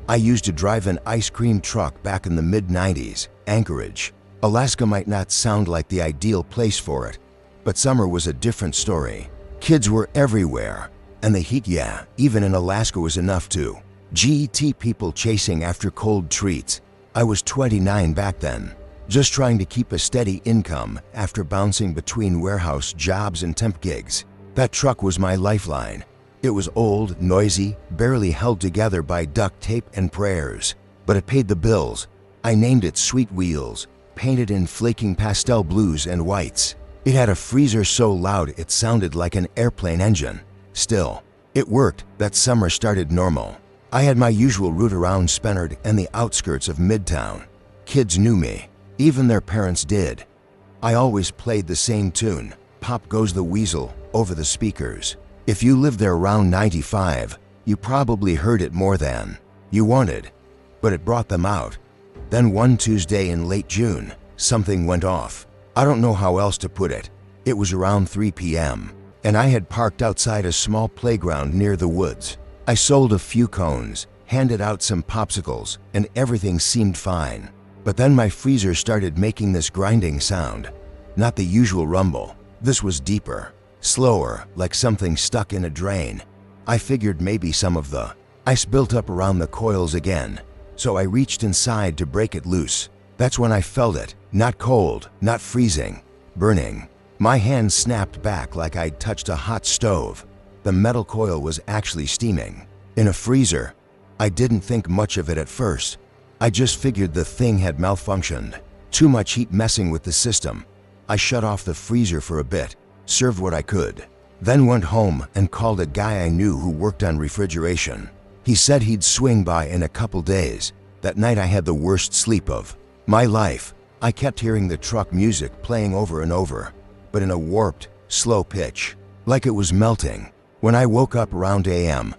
I used to drive an ice cream truck back in the mid-90s, Anchorage. Alaska might not sound like the ideal place for it, but summer was a different story. Kids were everywhere, and the heat, yeah, even in Alaska was enough too. GET people chasing after cold treats. I was 29 back then, just trying to keep a steady income after bouncing between warehouse jobs and temp gigs. That truck was my lifeline. It was old, noisy, barely held together by duct tape and prayers, but it paid the bills. I named it Sweet Wheels, painted in flaking pastel blues and whites. It had a freezer so loud it sounded like an airplane engine. Still, it worked. That summer started normal. I had my usual route around Spenard and the outskirts of Midtown. Kids knew me. Even their parents did. I always played the same tune, Pop Goes the Weasel, over the speakers. If you lived there around 95, you probably heard it more than you wanted, but it brought them out. Then one Tuesday in late June, something went off. I don't know how else to put it. It was around 3 p.m., and I had parked outside a small playground near the woods. I sold a few cones, handed out some popsicles, and everything seemed fine. But then my freezer started making this grinding sound. Not the usual rumble. This was deeper, slower, like something stuck in a drain. I figured maybe some of the ice built up around the coils again, so I reached inside to break it loose. That's when I felt it. Not cold, not freezing, burning. My hand snapped back like I'd touched a hot stove. The metal coil was actually steaming. In a freezer, I didn't think much of it at first. I just figured the thing had malfunctioned. Too much heat messing with the system. I shut off the freezer for a bit, served what I could, then went home and called a guy I knew who worked on refrigeration. He said he'd swing by in a couple days. That night I had the worst sleep of my life. I kept hearing the truck music playing over and over, but in a warped, slow pitch, like it was melting. When I woke up around a.m.,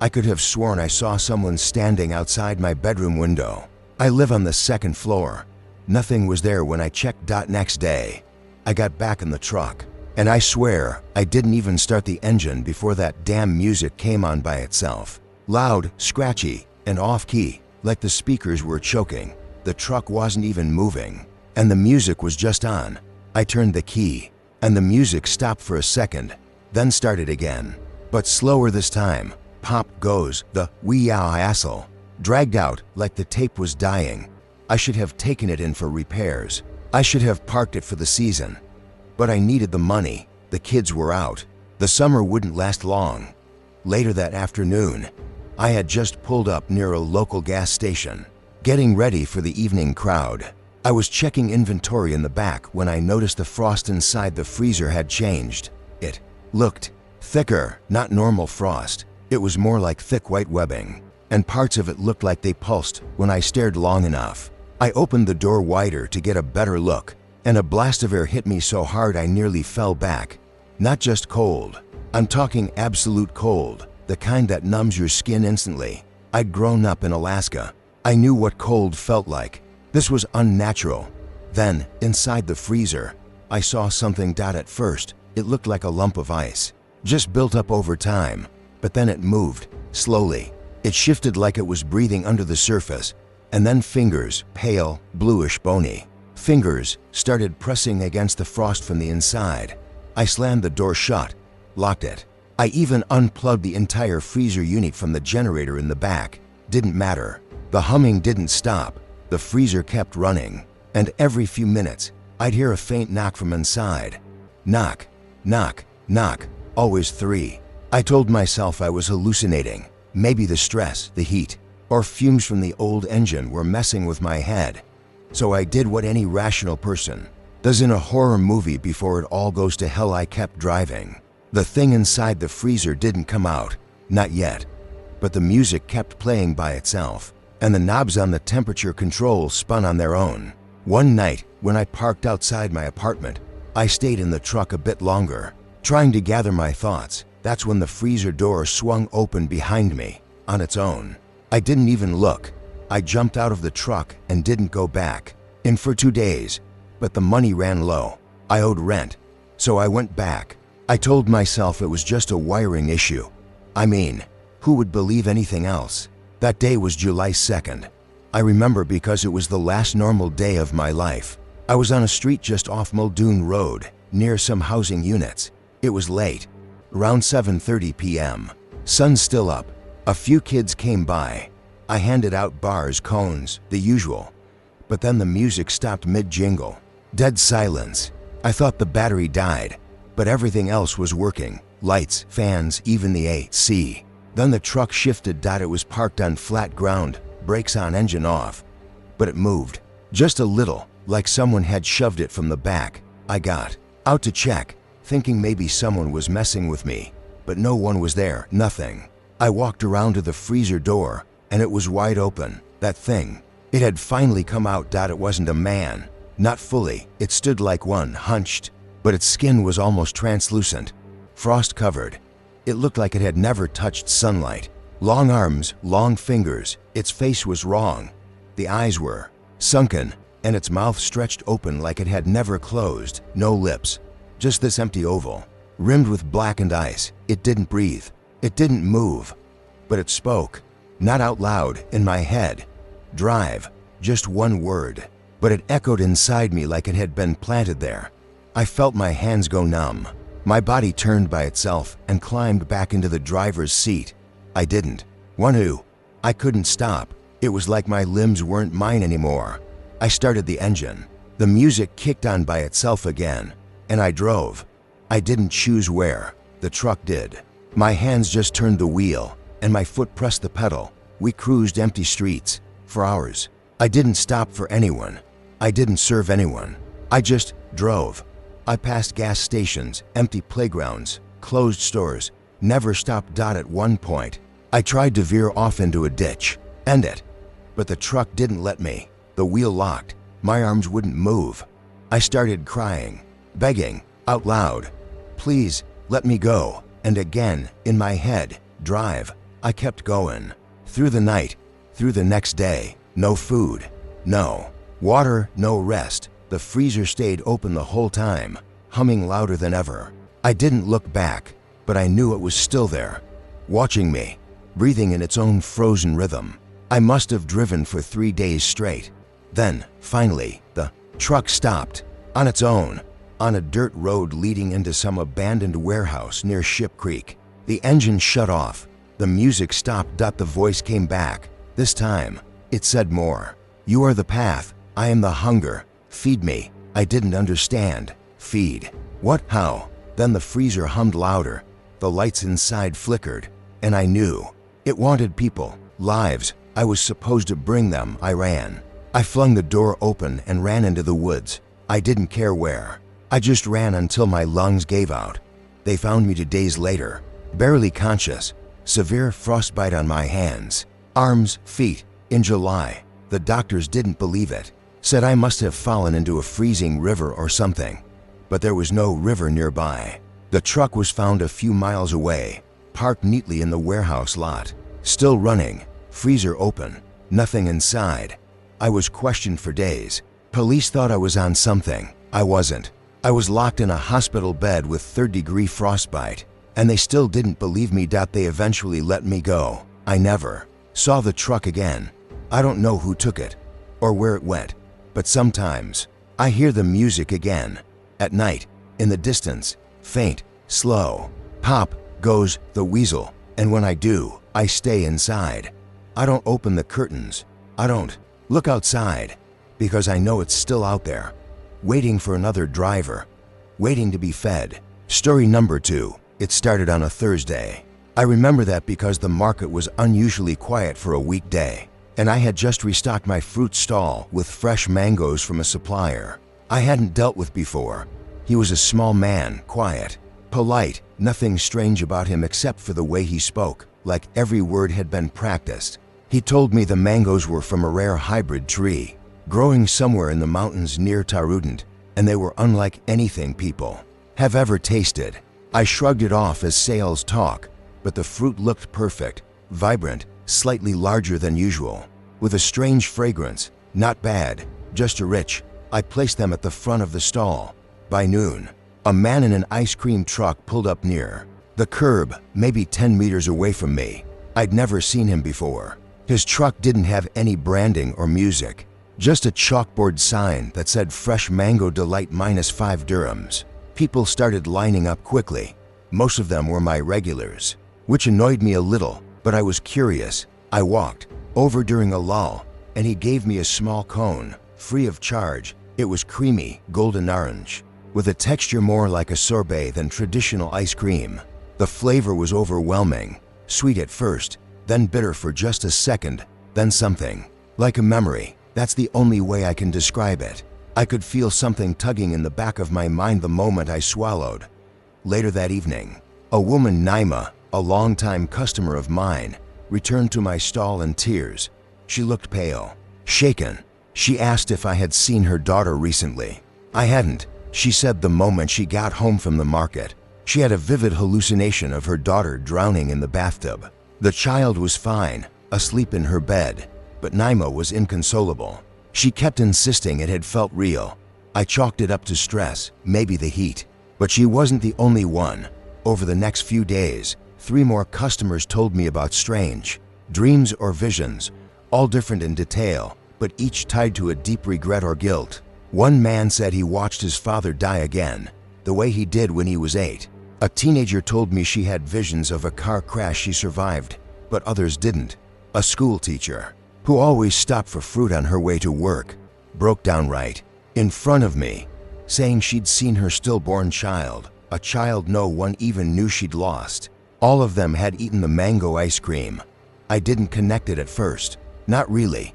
I could have sworn I saw someone standing outside my bedroom window. I live on the second floor. Nothing was there when I checked. Next day, I got back in the truck, and I swear I didn't even start the engine before that damn music came on by itself. Loud, scratchy, and off-key, like the speakers were choking. The truck wasn't even moving, and the music was just on. I turned the key, and the music stopped for a second, then started again, but slower this time. Pop Goes the Weasel, dragged out like the tape was dying. I should have taken it in for repairs. I should have parked it for the season. But I needed the money. The kids were out. The summer wouldn't last long. Later that afternoon, I had just pulled up near a local gas station, getting ready for the evening crowd. I was checking inventory in the back when I noticed the frost inside the freezer had changed. It looked thicker, not normal frost. It was more like thick white webbing, and parts of it looked like they pulsed when I stared long enough. I opened the door wider to get a better look, and a blast of air hit me so hard I nearly fell back. Not just cold. I'm talking absolute cold, the kind that numbs your skin instantly. I'd grown up in Alaska. I knew what cold felt like. This was unnatural. Then, inside the freezer, I saw something. At first, it looked like a lump of ice, just built up over time. But then it moved, slowly. It shifted like it was breathing under the surface, and then fingers, pale, bluish, bony fingers, started pressing against the frost from the inside. I slammed the door shut, locked it. I even unplugged the entire freezer unit from the generator in the back. Didn't matter. The humming didn't stop. The freezer kept running, and every few minutes, I'd hear a faint knock from inside. Knock, knock, knock, always 3. I told myself I was hallucinating. Maybe the stress, the heat, or fumes from the old engine were messing with my head. So I did what any rational person does in a horror movie before it all goes to hell. I kept driving. The thing inside the freezer didn't come out, not yet. But the music kept playing by itself, and the knobs on the temperature control spun on their own. One night, when I parked outside my apartment, I stayed in the truck a bit longer, trying to gather my thoughts. That's when the freezer door swung open behind me, on its own. I didn't even look. I jumped out of the truck and didn't go back in for 2 days, but the money ran low. I owed rent, so I went back. I told myself it was just a wiring issue. I mean, who would believe anything else? That day was July 2nd. I remember because it was the last normal day of my life. I was on a street just off Muldoon Road, near some housing units. It was late, around 7:30 p.m. Sun still up. A few kids came by. I handed out bars, cones, the usual. But then the music stopped mid-jingle. Dead silence. I thought the battery died, but everything else was working. Lights, fans, even the AC. Then the truck shifted. It was parked on flat ground, brakes on, engine off. But it moved. Just a little, like someone had shoved it from the back. I got out to check, thinking maybe someone was messing with me. But no one was there, nothing. I walked around to the freezer door, and it was wide open. That thing. It had finally come out. It wasn't a man. Not fully. It stood like one, hunched. But its skin was almost translucent. Frost covered. It looked like it had never touched sunlight. Long arms, long fingers. Its face was wrong. The eyes were sunken, and its mouth stretched open like it had never closed. No lips. Just this empty oval, rimmed with blackened ice. It didn't breathe. It didn't move. But it spoke. Not out loud, in my head. Drive. Just one word. But it echoed inside me like it had been planted there. I felt my hands go numb. My body turned by itself and climbed back into the driver's seat. I didn't want to. I couldn't stop. It was like my limbs weren't mine anymore. I started the engine. The music kicked on by itself again, and I drove. I didn't choose where. The truck did. My hands just turned the wheel, and my foot pressed the pedal. We cruised empty streets for hours. I didn't stop for anyone. I didn't serve anyone. I just drove. I passed gas stations, empty playgrounds, closed stores, never stopped. At one point, I tried to veer off into a ditch, end it, but the truck didn't let me. The wheel locked. My arms wouldn't move. I started crying, begging, out loud, please, let me go. And again, in my head, drive. I kept going. Through the night, through the next day. No food, no water, no rest. The freezer stayed open the whole time, humming louder than ever. I didn't look back, but I knew it was still there, watching me, breathing in its own frozen rhythm. I must have driven for 3 days straight. Then, finally, the truck stopped, on its own, on a dirt road leading into some abandoned warehouse near Ship Creek. The engine shut off. The music stopped. The voice came back. This time, it said more. You are the path. I am the hunger. Feed me. I didn't understand. Feed. What? How? Then the freezer hummed louder. The lights inside flickered. And I knew. It wanted people. Lives. I was supposed to bring them. I ran. I flung the door open and ran into the woods. I didn't care where. I just ran until my lungs gave out. They found me 2 days later, barely conscious. Severe frostbite on my hands, arms, feet. In July. The doctors didn't believe it. Said I must have fallen into a freezing river or something. But there was no river nearby. The truck was found a few miles away, parked neatly in the warehouse lot. Still running, freezer open, nothing inside. I was questioned for days. Police thought I was on something. I wasn't. I was locked in a hospital bed with third-degree frostbite, and they still didn't believe me. They eventually let me go. I never saw the truck again. I don't know who took it or where it went. But sometimes, I hear the music again. At night, in the distance, faint, slow. Pop goes the weasel, and when I do, I stay inside. I don't open the curtains. I don't look outside, because I know it's still out there, waiting for another driver, waiting to be fed. Story number 2. It started on a Thursday. I remember that because the market was unusually quiet for a weekday. And I had just restocked my fruit stall with fresh mangoes from a supplier I hadn't dealt with before. He was a small man, quiet, polite, nothing strange about him except for the way he spoke, like every word had been practiced. He told me the mangoes were from a rare hybrid tree, growing somewhere in the mountains near Tarudant, and they were unlike anything people have ever tasted. I shrugged it off as sales talk, but the fruit looked perfect, vibrant, slightly larger than usual, with a strange fragrance. Not bad, just a rich. I placed them at the front of the stall. By noon, a man in an ice cream truck pulled up near the curb, maybe 10 meters away from me. I'd never seen him before. His truck didn't have any branding or music, just a chalkboard sign that said Fresh Mango Delight -5 dirhams. People started lining up quickly. Most of them were my regulars, which annoyed me a little, but I was curious. I walked over during a lull, and he gave me a small cone, free of charge. It was creamy, golden orange, with a texture more like a sorbet than traditional ice cream. The flavor was overwhelming, sweet at first, then bitter for just a second, then something like a memory. That's the only way I can describe it. I could feel something tugging in the back of my mind the moment I swallowed. Later that evening, a woman, Naima, a longtime customer of mine, returned to my stall in tears. She looked pale, shaken. She asked if I had seen her daughter recently. I hadn't, she said the moment she got home from the market. She had a vivid hallucination of her daughter drowning in the bathtub. The child was fine, asleep in her bed, but Naima was inconsolable. She kept insisting it had felt real. I chalked it up to stress, maybe the heat. But she wasn't the only one. Over the next few days, 3 more customers told me about strange dreams or visions, all different in detail, but each tied to a deep regret or guilt. One man said he watched his father die again, the way he did when he was 8. A teenager told me she had visions of a car crash she survived, but others didn't. A school teacher, who always stopped for fruit on her way to work, broke down right in front of me, saying she'd seen her stillborn child, a child no one even knew she'd lost. All of them had eaten the mango ice cream. I didn't connect it at first, not really,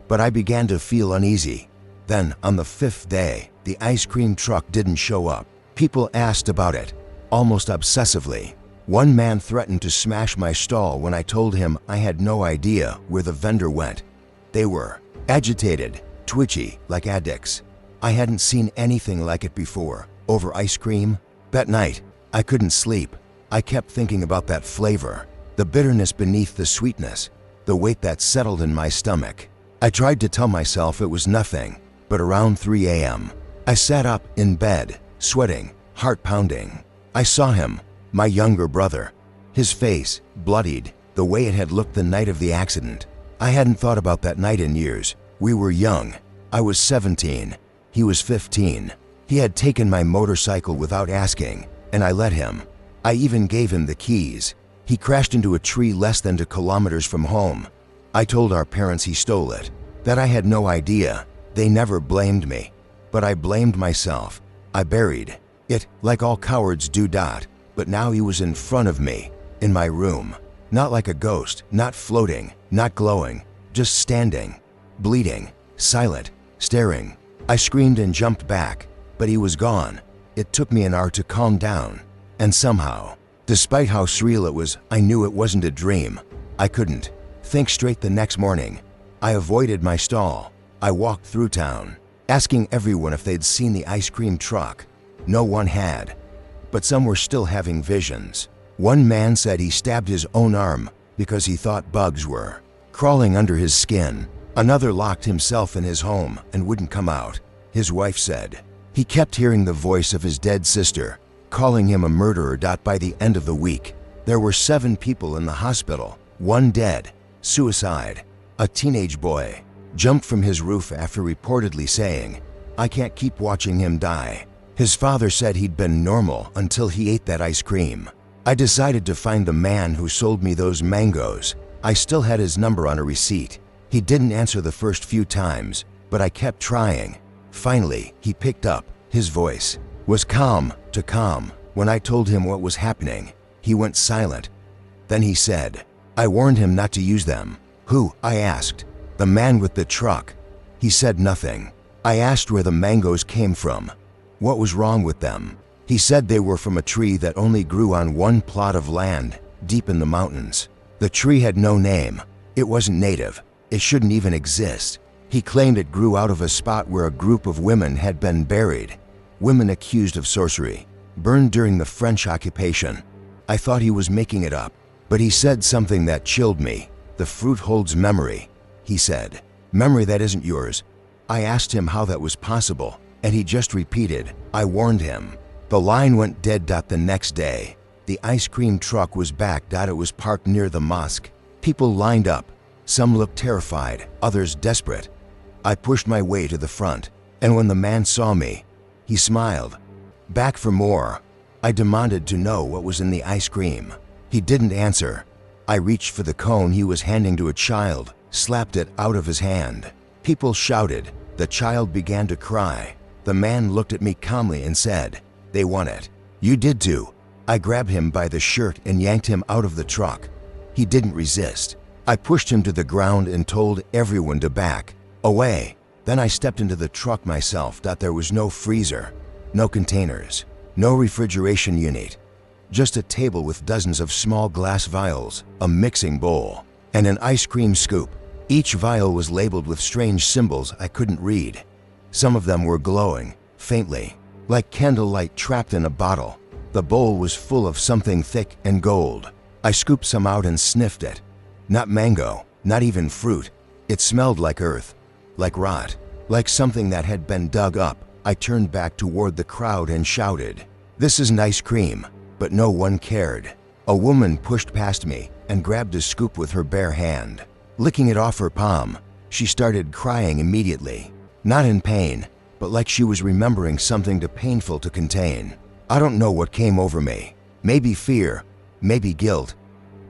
but I began to feel uneasy. Then, on the 5th day, the ice cream truck didn't show up. People asked about it, almost obsessively. One man threatened to smash my stall when I told him I had no idea where the vendor went. They were agitated, twitchy, like addicts. I hadn't seen anything like it before. Over ice cream? That night, I couldn't sleep. I kept thinking about that flavor, the bitterness beneath the sweetness, the weight that settled in my stomach. I tried to tell myself it was nothing, but around 3 a.m., I sat up in bed, sweating, heart pounding. I saw him, my younger brother, his face bloodied, the way it had looked the night of the accident. I hadn't thought about that night in years. We were young. I was 17. He was 15. He had taken my motorcycle without asking, and I let him. I even gave him the keys. He crashed into a tree less than 2 kilometers from home. I told our parents he stole it, that I had no idea. They never blamed me, but I blamed myself. I buried it, like all cowards do. But now he was in front of me, in my room. Not like a ghost, not floating, not glowing, just standing, bleeding, silent, staring. I screamed and jumped back, but he was gone. It took me an hour to calm down. And somehow, despite how surreal it was, I knew it wasn't a dream. I couldn't think straight the next morning. I avoided my stall. I walked through town, asking everyone if they'd seen the ice cream truck. No one had, but some were still having visions. One man said he stabbed his own arm because he thought bugs were crawling under his skin. Another locked himself in his home and wouldn't come out. His wife said he kept hearing the voice of his dead sister, calling him a murderer. By the end of the week, there were 7 people in the hospital, 1 dead, suicide. A teenage boy jumped from his roof after reportedly saying, "I can't keep watching him die." His father said he'd been normal until he ate that ice cream. I decided to find the man who sold me those mangoes. I still had his number on a receipt. He didn't answer the first few times, but I kept trying. Finally, he picked up. His voice was calm to calm. When I told him what was happening, he went silent. Then he said, "I warned him not to use them." "Who?" I asked. "The man with the truck." He said nothing. I asked where the mangoes came from. What was wrong with them? He said they were from a tree that only grew on one plot of land, deep in the mountains. The tree had no name. It wasn't native. It shouldn't even exist. He claimed it grew out of a spot where a group of women had been buried. Women accused of sorcery, burned during the French occupation. I thought he was making it up, but he said something that chilled me. "The fruit holds memory," he said. "Memory that isn't yours." I asked him how that was possible, and he just repeated, "I warned him." The line went dead. The next day, the ice cream truck was back. It was parked near the mosque. People lined up. Some looked terrified, others desperate. I pushed my way to the front, and when the man saw me, he smiled. Back for more. I demanded to know what was in the ice cream. He didn't answer. I reached for the cone he was handing to a child, slapped it out of his hand. People shouted. The child began to cry. The man looked at me calmly and said, "They want it. You did too." I grabbed him by the shirt and yanked him out of the truck. He didn't resist. I pushed him to the ground and told everyone to back away. Then I stepped into the truck myself. There was no freezer, no containers, no refrigeration unit, just a table with dozens of small glass vials, a mixing bowl, and an ice cream scoop. Each vial was labeled with strange symbols I couldn't read. Some of them were glowing, faintly, like candlelight trapped in a bottle. The bowl was full of something thick and gold. I scooped some out and sniffed it. Not mango, not even fruit. It smelled like earth, like rot, like something that had been dug up. I turned back toward the crowd and shouted, "This isn't ice cream," but no one cared. A woman pushed past me and grabbed a scoop with her bare hand. Licking it off her palm, she started crying immediately. Not in pain, but like she was remembering something too painful to contain. I don't know what came over me. Maybe fear, maybe guilt.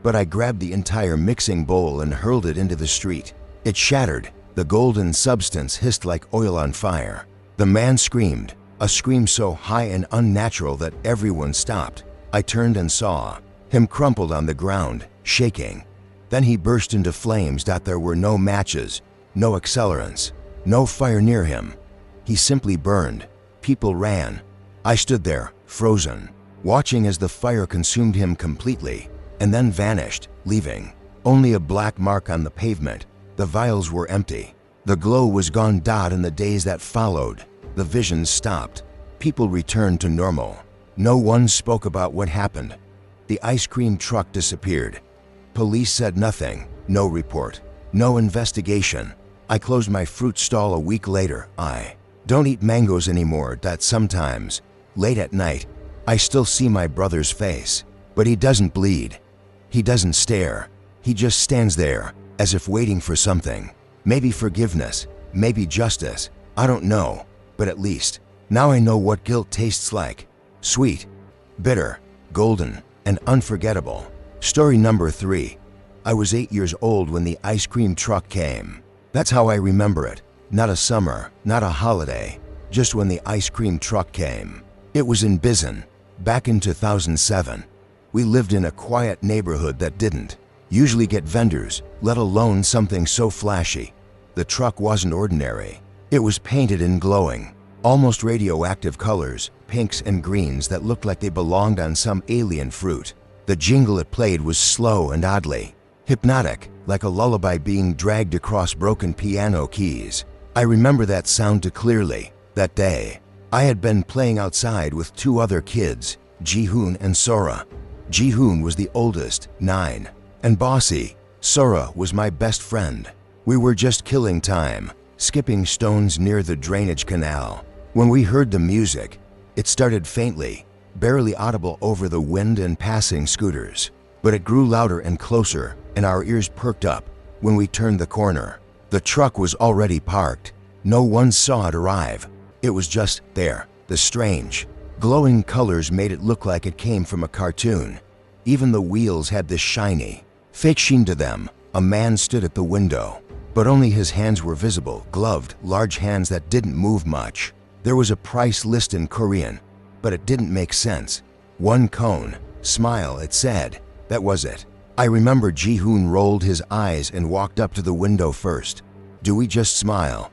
But I grabbed the entire mixing bowl and hurled it into the street. It shattered. The golden substance hissed like oil on fire. The man screamed, a scream so high and unnatural that everyone stopped. I turned and saw him crumpled on the ground, shaking. Then he burst into flames. There were no matches, no accelerants, no fire near him. He simply burned. People ran. I stood there, frozen, watching as the fire consumed him completely, and then vanished, leaving only a black mark on the pavement. The vials were empty. The glow was gone. In the days that followed, the visions stopped. People returned to normal. No one spoke about what happened. The ice cream truck disappeared. Police said nothing, no report, no investigation. I closed my fruit stall a week later. I don't eat mangoes anymore. Sometimes, late at night, I still see my brother's face, but he doesn't bleed. He doesn't stare. He just stands there, as if waiting for something. Maybe forgiveness, maybe justice. I don't know, but at least, now I know what guilt tastes like. Sweet, bitter, golden, and unforgettable. Story number 3. I was 8 years old when the ice cream truck came. That's how I remember it. Not a summer, not a holiday, just when the ice cream truck came. It was in Busan, back in 2007. We lived in a quiet neighborhood that didn't usually get vendors, let alone something so flashy. The truck wasn't ordinary. It was painted in glowing, almost radioactive colors, pinks and greens that looked like they belonged on some alien fruit. The jingle it played was slow and oddly hypnotic, like a lullaby being dragged across broken piano keys. I remember that sound too clearly. That day, I had been playing outside with 2 other kids, Ji-hoon and Sora. Ji-hoon was the oldest, 9, and bossy. Sora was my best friend. We were just killing time, skipping stones near the drainage canal. When we heard the music, it started faintly, barely audible over the wind and passing scooters. But it grew louder and closer, and our ears perked up when we turned the corner. The truck was already parked. No one saw it arrive. It was just there. The strange, glowing colors made it look like it came from a cartoon. Even the wheels had this shiny, fake sheen to them. A man stood at the window, but only his hands were visible, gloved, large hands that didn't move much. There was a price list in Korean, but it didn't make sense. 1 cone, smile, it said. That was it. I remember Ji-hoon rolled his eyes and walked up to the window first. "Do we just smile?"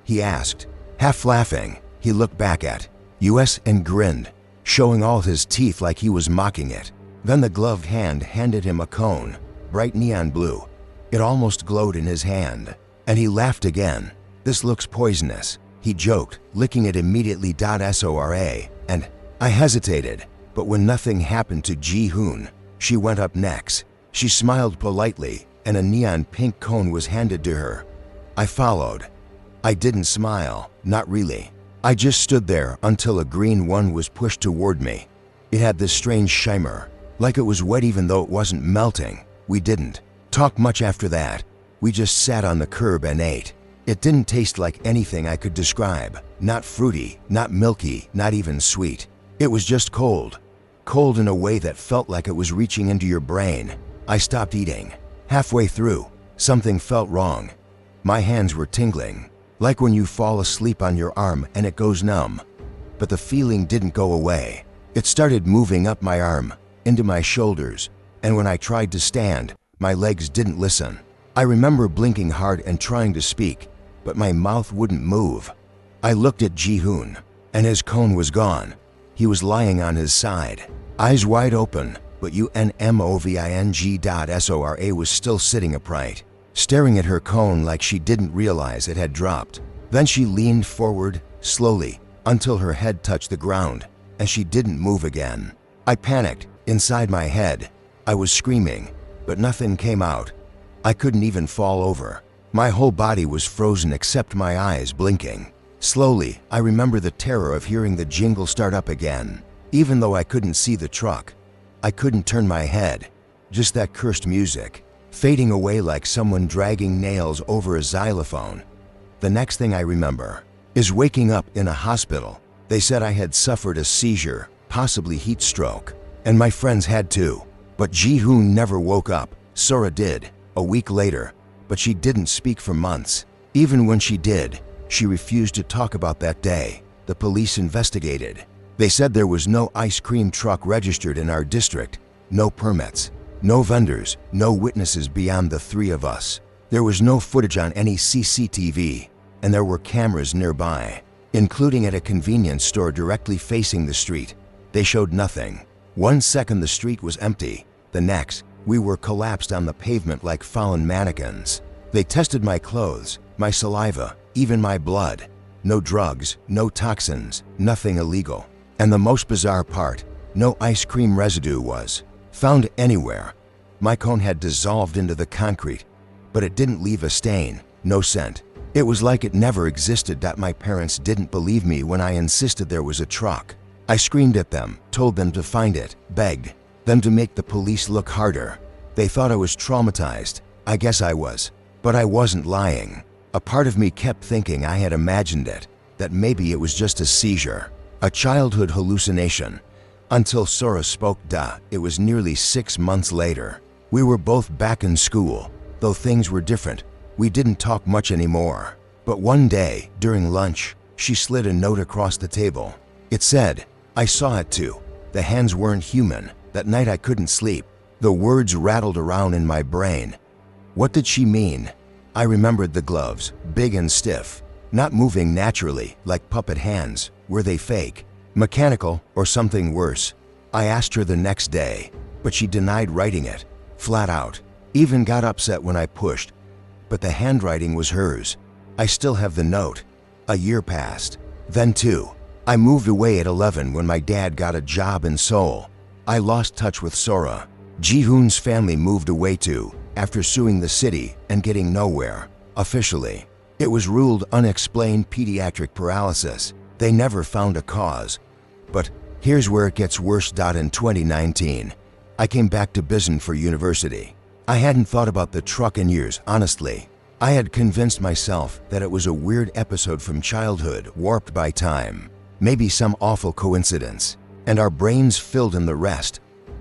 he asked. Half laughing, he looked back at us and grinned, showing all his teeth like he was mocking it. Then the gloved hand handed him a cone, bright neon blue. It almost glowed in his hand, and he laughed again. "This looks poisonous," he joked, licking it immediately. Sora, and I hesitated, but when nothing happened to Ji-hoon, she went up next. She smiled politely, and a neon pink cone was handed to her. I followed. I didn't smile, not really. I just stood there until a green one was pushed toward me. It had this strange shimmer, like it was wet even though it wasn't melting. We didn't talk much after that. We just sat on the curb and ate. It didn't taste like anything I could describe. Not fruity, not milky, not even sweet. It was just cold. Cold in a way that felt like it was reaching into your brain. I stopped eating. Halfway through, something felt wrong. My hands were tingling, like when you fall asleep on your arm and it goes numb. But the feeling didn't go away. It started moving up my arm, into my shoulders, and when I tried to stand, my legs didn't listen. I remember blinking hard and trying to speak, but my mouth wouldn't move. I looked at Ji-hoon, and his cone was gone. He was lying on his side, eyes wide open, but UNMOVING.SORA was still sitting upright, staring at her cone like she didn't realize it had dropped. Then she leaned forward, slowly, until her head touched the ground, and she didn't move again. I panicked. Inside my head, I was screaming, but nothing came out. I couldn't even fall over. My whole body was frozen except my eyes blinking. Slowly, I remember the terror of hearing the jingle start up again. Even though I couldn't see the truck, I couldn't turn my head. Just that cursed music, fading away like someone dragging nails over a xylophone. The next thing I remember is waking up in a hospital. They said I had suffered a seizure, possibly heat stroke, and my friends had too. But Ji-hoon never woke up. Sora did, a week later, but she didn't speak for months. Even when she did, she refused to talk about that day. The police investigated. They said there was no ice cream truck registered in our district, no permits, no vendors, no witnesses beyond the three of us. There was no footage on any CCTV, and there were cameras nearby, including at a convenience store directly facing the street. They showed nothing. 1 second the street was empty. The next, we were collapsed on the pavement like fallen mannequins. They tested my clothes, my saliva, even my blood. No drugs, no toxins, nothing illegal. And the most bizarre part, no ice cream residue was found anywhere. My cone had dissolved into the concrete, but it didn't leave a stain, no scent. It was like it never existed. That my parents didn't believe me when I insisted there was a truck. I screamed at them, told them to find it, begged them to make the police look harder. They thought I was traumatized. I guess I was, but I wasn't lying. A part of me kept thinking I had imagined it, that maybe it was just a seizure, a childhood hallucination. Until Sora spoke. It was nearly 6 months later. We were both back in school, though things were different. We didn't talk much anymore. But one day, during lunch, she slid a note across the table. It said, I saw it too. The hands weren't human. That night I couldn't sleep. The words rattled around in my brain. What did she mean? I remembered the gloves, big and stiff, not moving naturally, like puppet hands. Were they fake, mechanical, or something worse? I asked her the next day, but she denied writing it, flat out. Even got upset when I pushed. But the handwriting was hers. I still have the note. A year passed. Then too, I moved away at 11 when my dad got a job in Seoul. I lost touch with Sora. Ji-hoon's family moved away too, after suing the city and getting nowhere. Officially, it was ruled unexplained pediatric paralysis. They never found a cause. But here's where it gets worse. In 2019, I came back to Busan for university. I hadn't thought about the truck in years, honestly. I had convinced myself that it was a weird episode from childhood, warped by time. Maybe some awful coincidence, and our brains filled in the rest.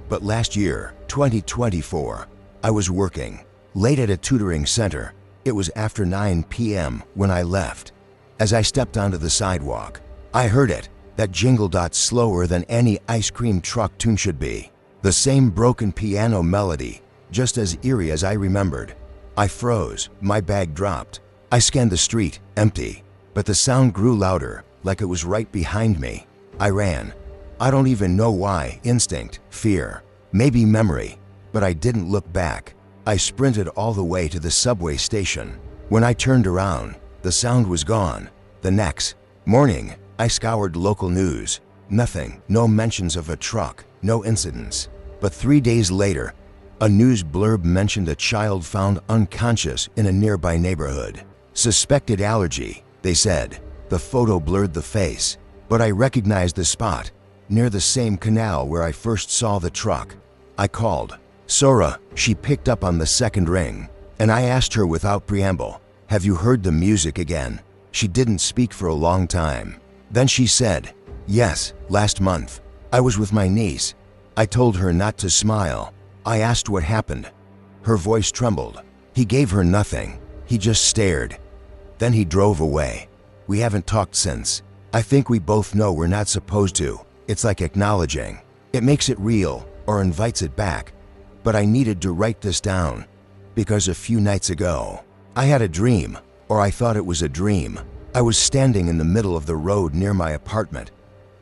But last year, 2024, I was working, late at a tutoring center. It was after 9 p.m. when I left. As I stepped onto the sidewalk, I heard it, that jingle. Slower than any ice cream truck tune should be. The same broken piano melody, just as eerie as I remembered. I froze, my bag dropped. I scanned the street, empty, but the sound grew louder, like it was right behind me. I ran. I don't even know why. Instinct, fear, maybe memory, but I didn't look back. I sprinted all the way to the subway station. When I turned around, the sound was gone. The next morning, I scoured local news. Nothing, no mentions of a truck, no incidents. But 3 days later, a news blurb mentioned a child found unconscious in a nearby neighborhood. Suspected allergy, they said. The photo blurred the face, but I recognized the spot, near the same canal where I first saw the truck. I called Sora. She picked up on the second ring. and I asked her without preamble, "Have you heard the music again?" She didn't speak for a long time. Then she said, "Yes, last month. I was with my niece." I told her not to smile. I asked what happened. Her voice trembled. He gave her nothing. He just stared. Then he drove away. We haven't talked since. I think we both know we're not supposed to. It's like acknowledging. It makes it real or invites it back. But I needed to write this down because a few nights ago, I had a dream, or I thought it was a dream. I was standing in the middle of the road near my apartment.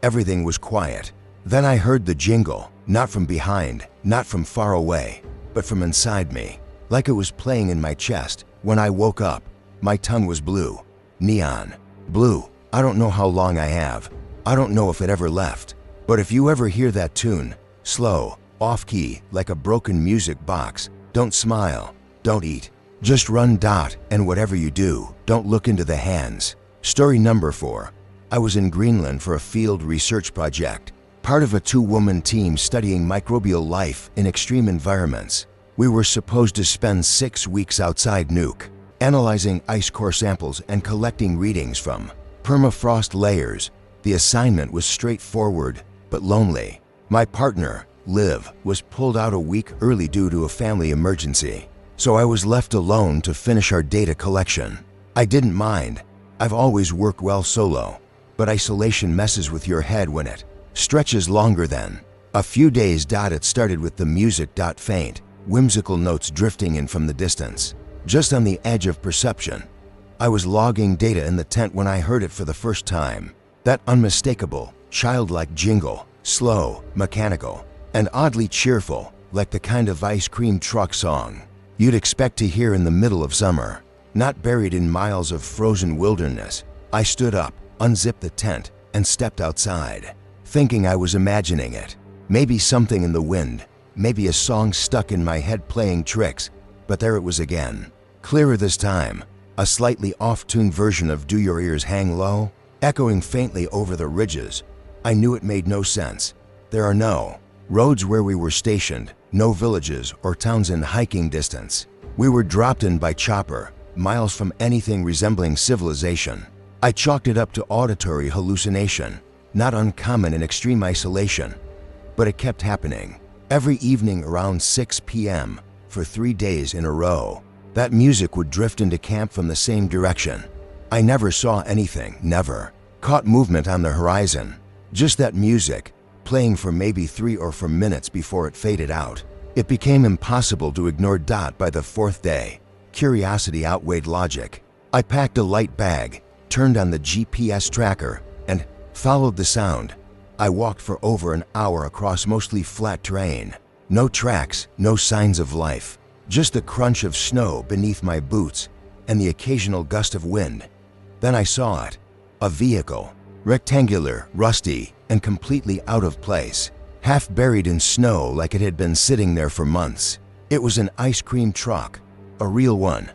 Everything was quiet. Then I heard the jingle, not from behind, not from far away, but from inside me, like it was playing in my chest. When I woke up, my tongue was blue. Neon. Blue. I don't know how long I have. I don't know if it ever left. But if you ever hear that tune, slow, off-key, like a broken music box, don't smile, don't eat. Just run. And whatever you do, don't look into the hands. Story number 4. I was in Greenland for a field research project, part of a 2-woman team studying microbial life in extreme environments. We were supposed to spend 6 weeks outside Nuuk, analyzing ice core samples and collecting readings from permafrost layers. The assignment was straightforward, but lonely. My partner, Liv, was pulled out a week early due to a family emergency, so I was left alone to finish our data collection. I didn't mind. I've always worked well solo, but isolation messes with your head when it stretches longer than a few days. It started with the music. Faint, whimsical notes drifting in from the distance, just on the edge of perception. I was logging data in the tent when I heard it for the first time. That unmistakable, childlike jingle, slow, mechanical, and oddly cheerful, like the kind of ice cream truck song you'd expect to hear in the middle of summer, not buried in miles of frozen wilderness. I stood up, unzipped the tent, and stepped outside, thinking I was imagining it. Maybe something in the wind, maybe a song stuck in my head playing tricks, but there it was again. Clearer this time, a slightly off-tune version of "Do Your Ears Hang Low?" echoing faintly over the ridges. I knew it made no sense. There are no roads where we were stationed, no villages or towns in hiking distance. We were dropped in by chopper, miles from anything resembling civilization. I chalked it up to auditory hallucination, not uncommon in extreme isolation. But it kept happening. Every evening around 6 p.m., for 3 days in a row, that music would drift into camp from the same direction. I never saw anything, never caught movement on the horizon. Just that music, playing for maybe 3 or 4 minutes before it faded out. It became impossible to ignore. By the 4th day, curiosity outweighed logic. I packed a light bag, turned on the GPS tracker, and followed the sound. I walked for over an hour across mostly flat terrain. No tracks, no signs of life. Just the crunch of snow beneath my boots and the occasional gust of wind. Then I saw it. A vehicle. Rectangular, rusty, and completely out of place. Half buried in snow like it had been sitting there for months. It was an ice cream truck. A real one.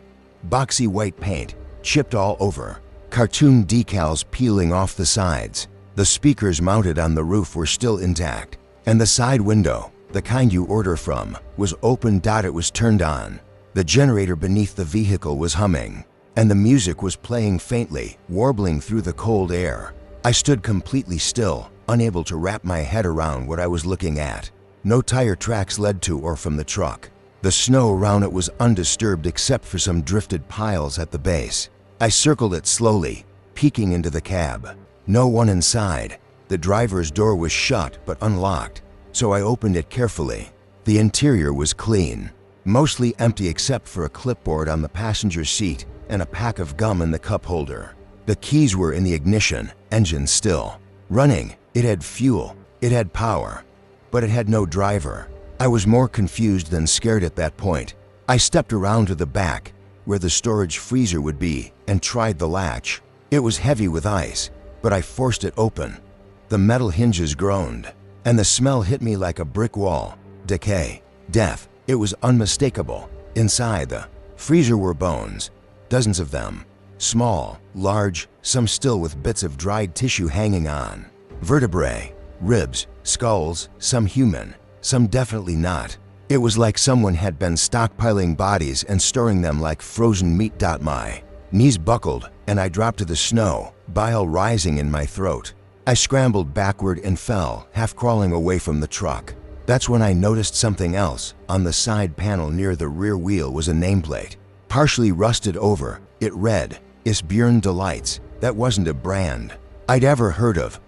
Boxy white paint, chipped all over. Cartoon decals peeling off the sides. The speakers mounted on the roof were still intact. And the side window, the kind you order from, was open. It was turned on. The generator beneath the vehicle was humming, and the music was playing faintly, warbling through the cold air. I stood completely still, unable to wrap my head around what I was looking at. No tire tracks led to or from the truck. The snow around it was undisturbed except for some drifted piles at the base. I circled it slowly, peeking into the cab. No one inside. The driver's door was shut but unlocked, so I opened it carefully. The interior was clean, mostly empty except for a clipboard on the passenger seat and a pack of gum in the cup holder. The keys were in the ignition, engine still running. It had fuel, it had power, but it had no driver. I was more confused than scared at that point. I stepped around to the back, where the storage freezer would be, and tried the latch. It was heavy with ice, but I forced it open. The metal hinges groaned, and the smell hit me like a brick wall. Decay, death, it was unmistakable. Inside the freezer were bones, dozens of them. Small, large, some still with bits of dried tissue hanging on. Vertebrae, ribs, skulls, some human, some definitely not. It was like someone had been stockpiling bodies and storing them like frozen meat. My knees buckled and I dropped to the snow, bile rising in my throat. I scrambled backward and fell, half crawling away from the truck. That's when I noticed something else. On the side panel near the rear wheel was a nameplate. Partially rusted over, it read, "Isbjorn Delights." That wasn't a brand I'd ever heard of,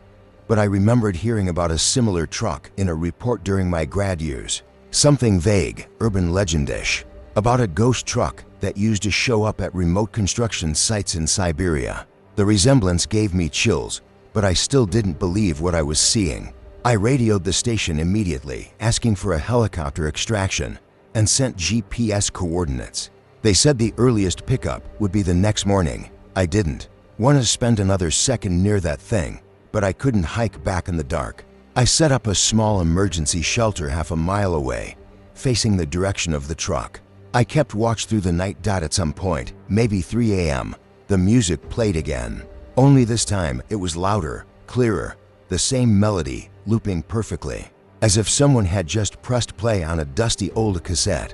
but I remembered hearing about a similar truck in a report during my grad years. Something vague, urban legendish, about a ghost truck that used to show up at remote construction sites in Siberia. The resemblance gave me chills, but I still didn't believe what I was seeing. I radioed the station immediately, asking for a helicopter extraction, and sent GPS coordinates. They said the earliest pickup would be the next morning. I didn't want to spend another second near that thing, but I couldn't hike back in the dark. I set up a small emergency shelter half a mile away, facing the direction of the truck. I kept watch through the night. At some point, maybe 3 a.m., the music played again. Only this time it was louder, clearer, the same melody, looping perfectly, as if someone had just pressed play on a dusty old cassette.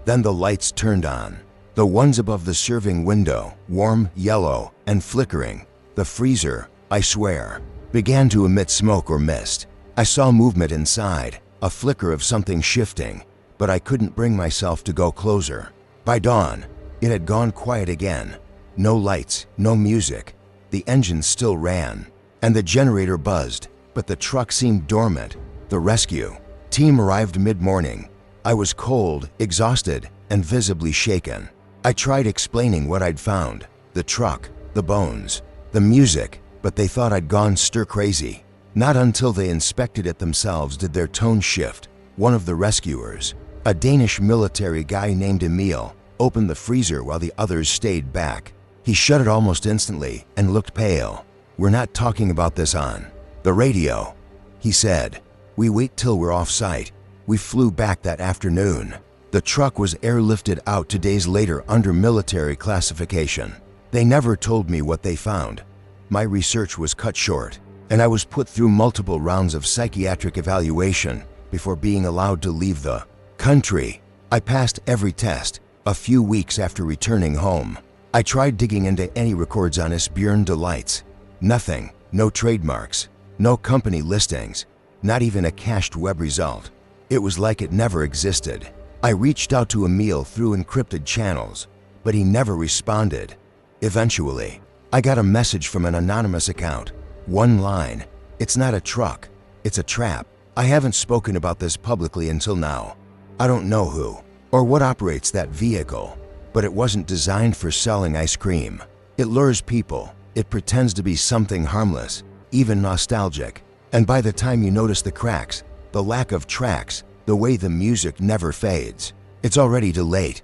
Then the lights turned on. The ones above the serving window, warm, yellow, and flickering. The freezer, I swear, began to emit smoke or mist. I saw movement inside, a flicker of something shifting, but I couldn't bring myself to go closer. By dawn, it had gone quiet again. No lights, no music. The engine still ran, and the generator buzzed, but the truck seemed dormant. The rescue team arrived mid-morning. I was cold, exhausted, and visibly shaken. I tried explaining what I'd found, the truck, the bones, the music, but they thought I'd gone stir-crazy. Not until they inspected it themselves did their tone shift. One of the rescuers, a Danish military guy named Emil, opened the freezer while the others stayed back. He shut it almost instantly and looked pale. "We're not talking about this on the radio," he said. "We wait till we're off-site." We flew back that afternoon. The truck was airlifted out 2 days later under military classification. They never told me what they found. My research was cut short, and I was put through multiple rounds of psychiatric evaluation before being allowed to leave the country. I passed every test. A few weeks after returning home, I tried digging into any records on Isbjorn Delights. Nothing. No trademarks. No company listings. Not even a cached web result. It was like it never existed. I reached out to Emil through encrypted channels, but he never responded. Eventually, I got a message from an anonymous account. One line, "It's not a truck, it's a trap." I haven't spoken about this publicly until now. I don't know who or what operates that vehicle, but it wasn't designed for selling ice cream. It lures people. It pretends to be something harmless, even nostalgic. And by the time you notice the cracks, the lack of tracks, the way the music never fades, it's already too late.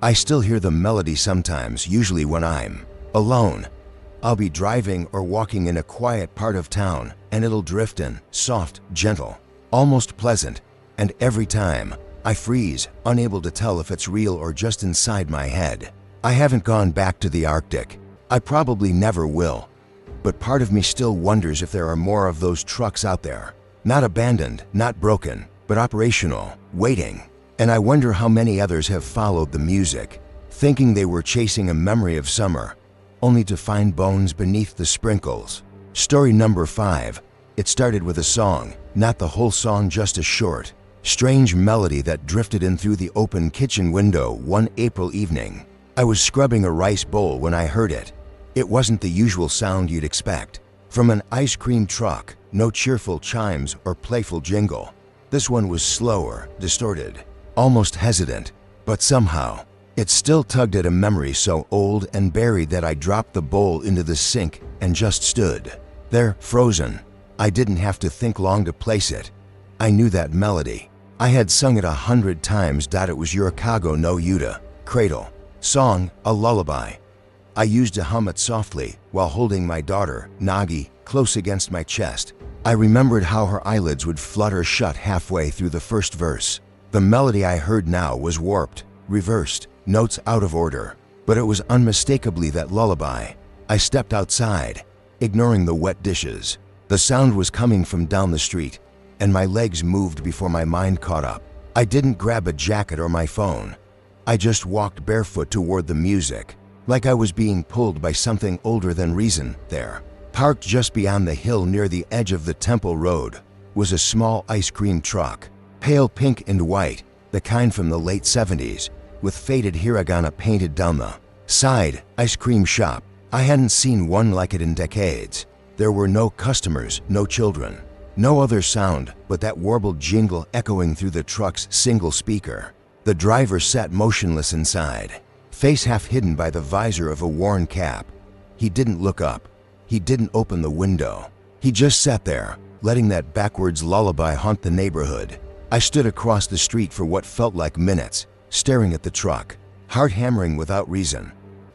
I still hear the melody sometimes, usually when I'm alone. I'll be driving or walking in a quiet part of town, and it'll drift in, soft, gentle, almost pleasant, and every time, I freeze, unable to tell if it's real or just inside my head. I haven't gone back to the Arctic. I probably never will. But part of me still wonders if there are more of those trucks out there. Not abandoned, not broken, but operational, waiting. And I wonder how many others have followed the music, thinking they were chasing a memory of summer, only to find bones beneath the sprinkles. Story number 5. It started with a song, not the whole song, just a short, strange melody that drifted in through the open kitchen window one April evening. I was scrubbing a rice bowl when I heard it. It wasn't the usual sound you'd expect from an ice cream truck, no cheerful chimes or playful jingle. This one was slower, distorted, almost hesitant, but somehow, it still tugged at a memory so old and buried that I dropped the bowl into the sink and just stood there, frozen. I didn't have to think long to place it. I knew that melody. I had sung it 100 times. It was Yurikago no Yuta, cradle, song, a lullaby. I used to hum it softly while holding my daughter, Nagi, close against my chest. I remembered how her eyelids would flutter shut halfway through the first verse. The melody I heard now was warped, reversed, notes out of order, but it was unmistakably that lullaby. I stepped outside, ignoring the wet dishes. The sound was coming from down the street, and my legs moved before my mind caught up. I didn't grab a jacket or my phone. I just walked barefoot toward the music, like I was being pulled by something older than reason. There, parked just beyond the hill near the edge of the Temple Road, was a small ice cream truck, pale pink and white, the kind from the late 70s, with faded hiragana painted down the side. Ice cream shop. I hadn't seen one like it in decades. There were no customers, no children, no other sound but that warbled jingle echoing through the truck's single speaker. The driver sat motionless inside, face half hidden by the visor of a worn cap. He didn't look up. He didn't open the window. He just sat there, letting that backwards lullaby haunt the neighborhood. I stood across the street for what felt like minutes, staring at the truck, heart hammering without reason.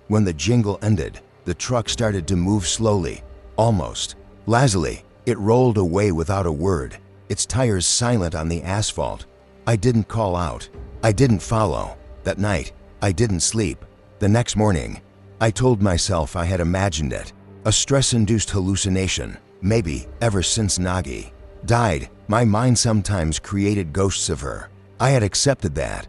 When the jingle ended, the truck started to move slowly, almost lazily. It rolled away without a word, its tires silent on the asphalt. I didn't call out. I didn't follow. That night, I didn't sleep. The next morning, I told myself I had imagined it, a stress-induced hallucination. Maybe ever since Nagi died, my mind sometimes created ghosts of her. I had accepted that.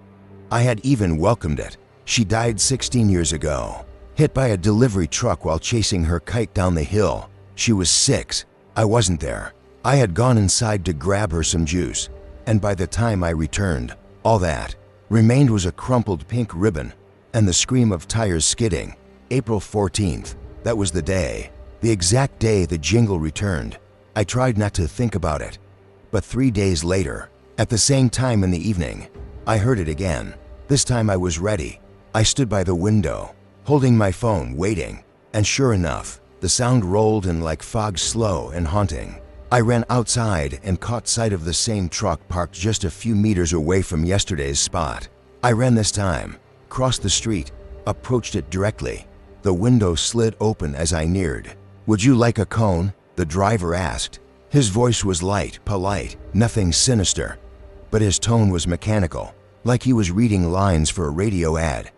I had even welcomed it. She died 16 years ago, hit by a delivery truck while chasing her kite down the hill. She was 6. I wasn't there. I had gone inside to grab her some juice, and by the time I returned, all that remained was a crumpled pink ribbon and the scream of tires skidding. April 14th, that was the day, the exact day the jingle returned. I tried not to think about it, but 3 days later, at the same time in the evening, I heard it again. This time I was ready. I stood by the window, holding my phone, waiting, and sure enough, the sound rolled in like fog, slow and haunting. I ran outside and caught sight of the same truck parked just a few meters away from yesterday's spot. I ran this time, crossed the street, approached it directly. The window slid open as I neared. "Would you like a cone?" the driver asked. His voice was light, polite, nothing sinister, but his tone was mechanical, like he was reading lines for a radio ad.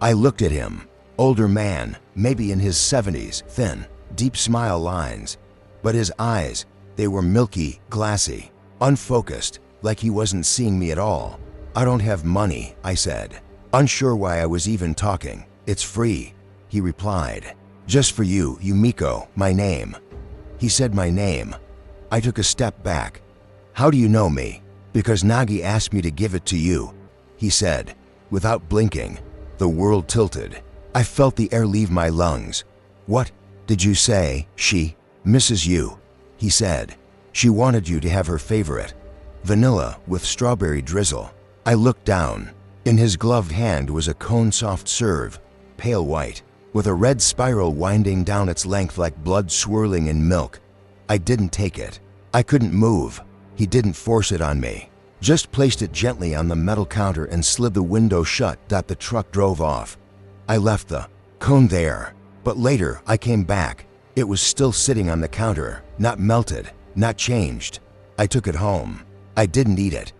I looked at him. Older man, maybe in his 70s, thin, deep smile lines, but his eyes, they were milky, glassy, unfocused, like he wasn't seeing me at all. "I don't have money," I said, unsure why I was even talking. "It's free," he replied. "Just for you, Yumiko, my name." He said my name. I took a step back. "How do you know me?" "Because Nagi asked me to give it to you," he said, without blinking. The world tilted. I felt the air leave my lungs. "What did you say?" "She misses you," he said. "She wanted you to have her favorite, vanilla with strawberry drizzle." I looked down. In his gloved hand was a cone soft serve, pale white, with a red spiral winding down its length like blood swirling in milk. I didn't take it. I couldn't move. He didn't force it on me, just placed it gently on the metal counter and slid the window shut. The truck drove off. I left the cone there, but later I came back. It was still sitting on the counter, not melted, not changed. I took it home. I didn't eat it.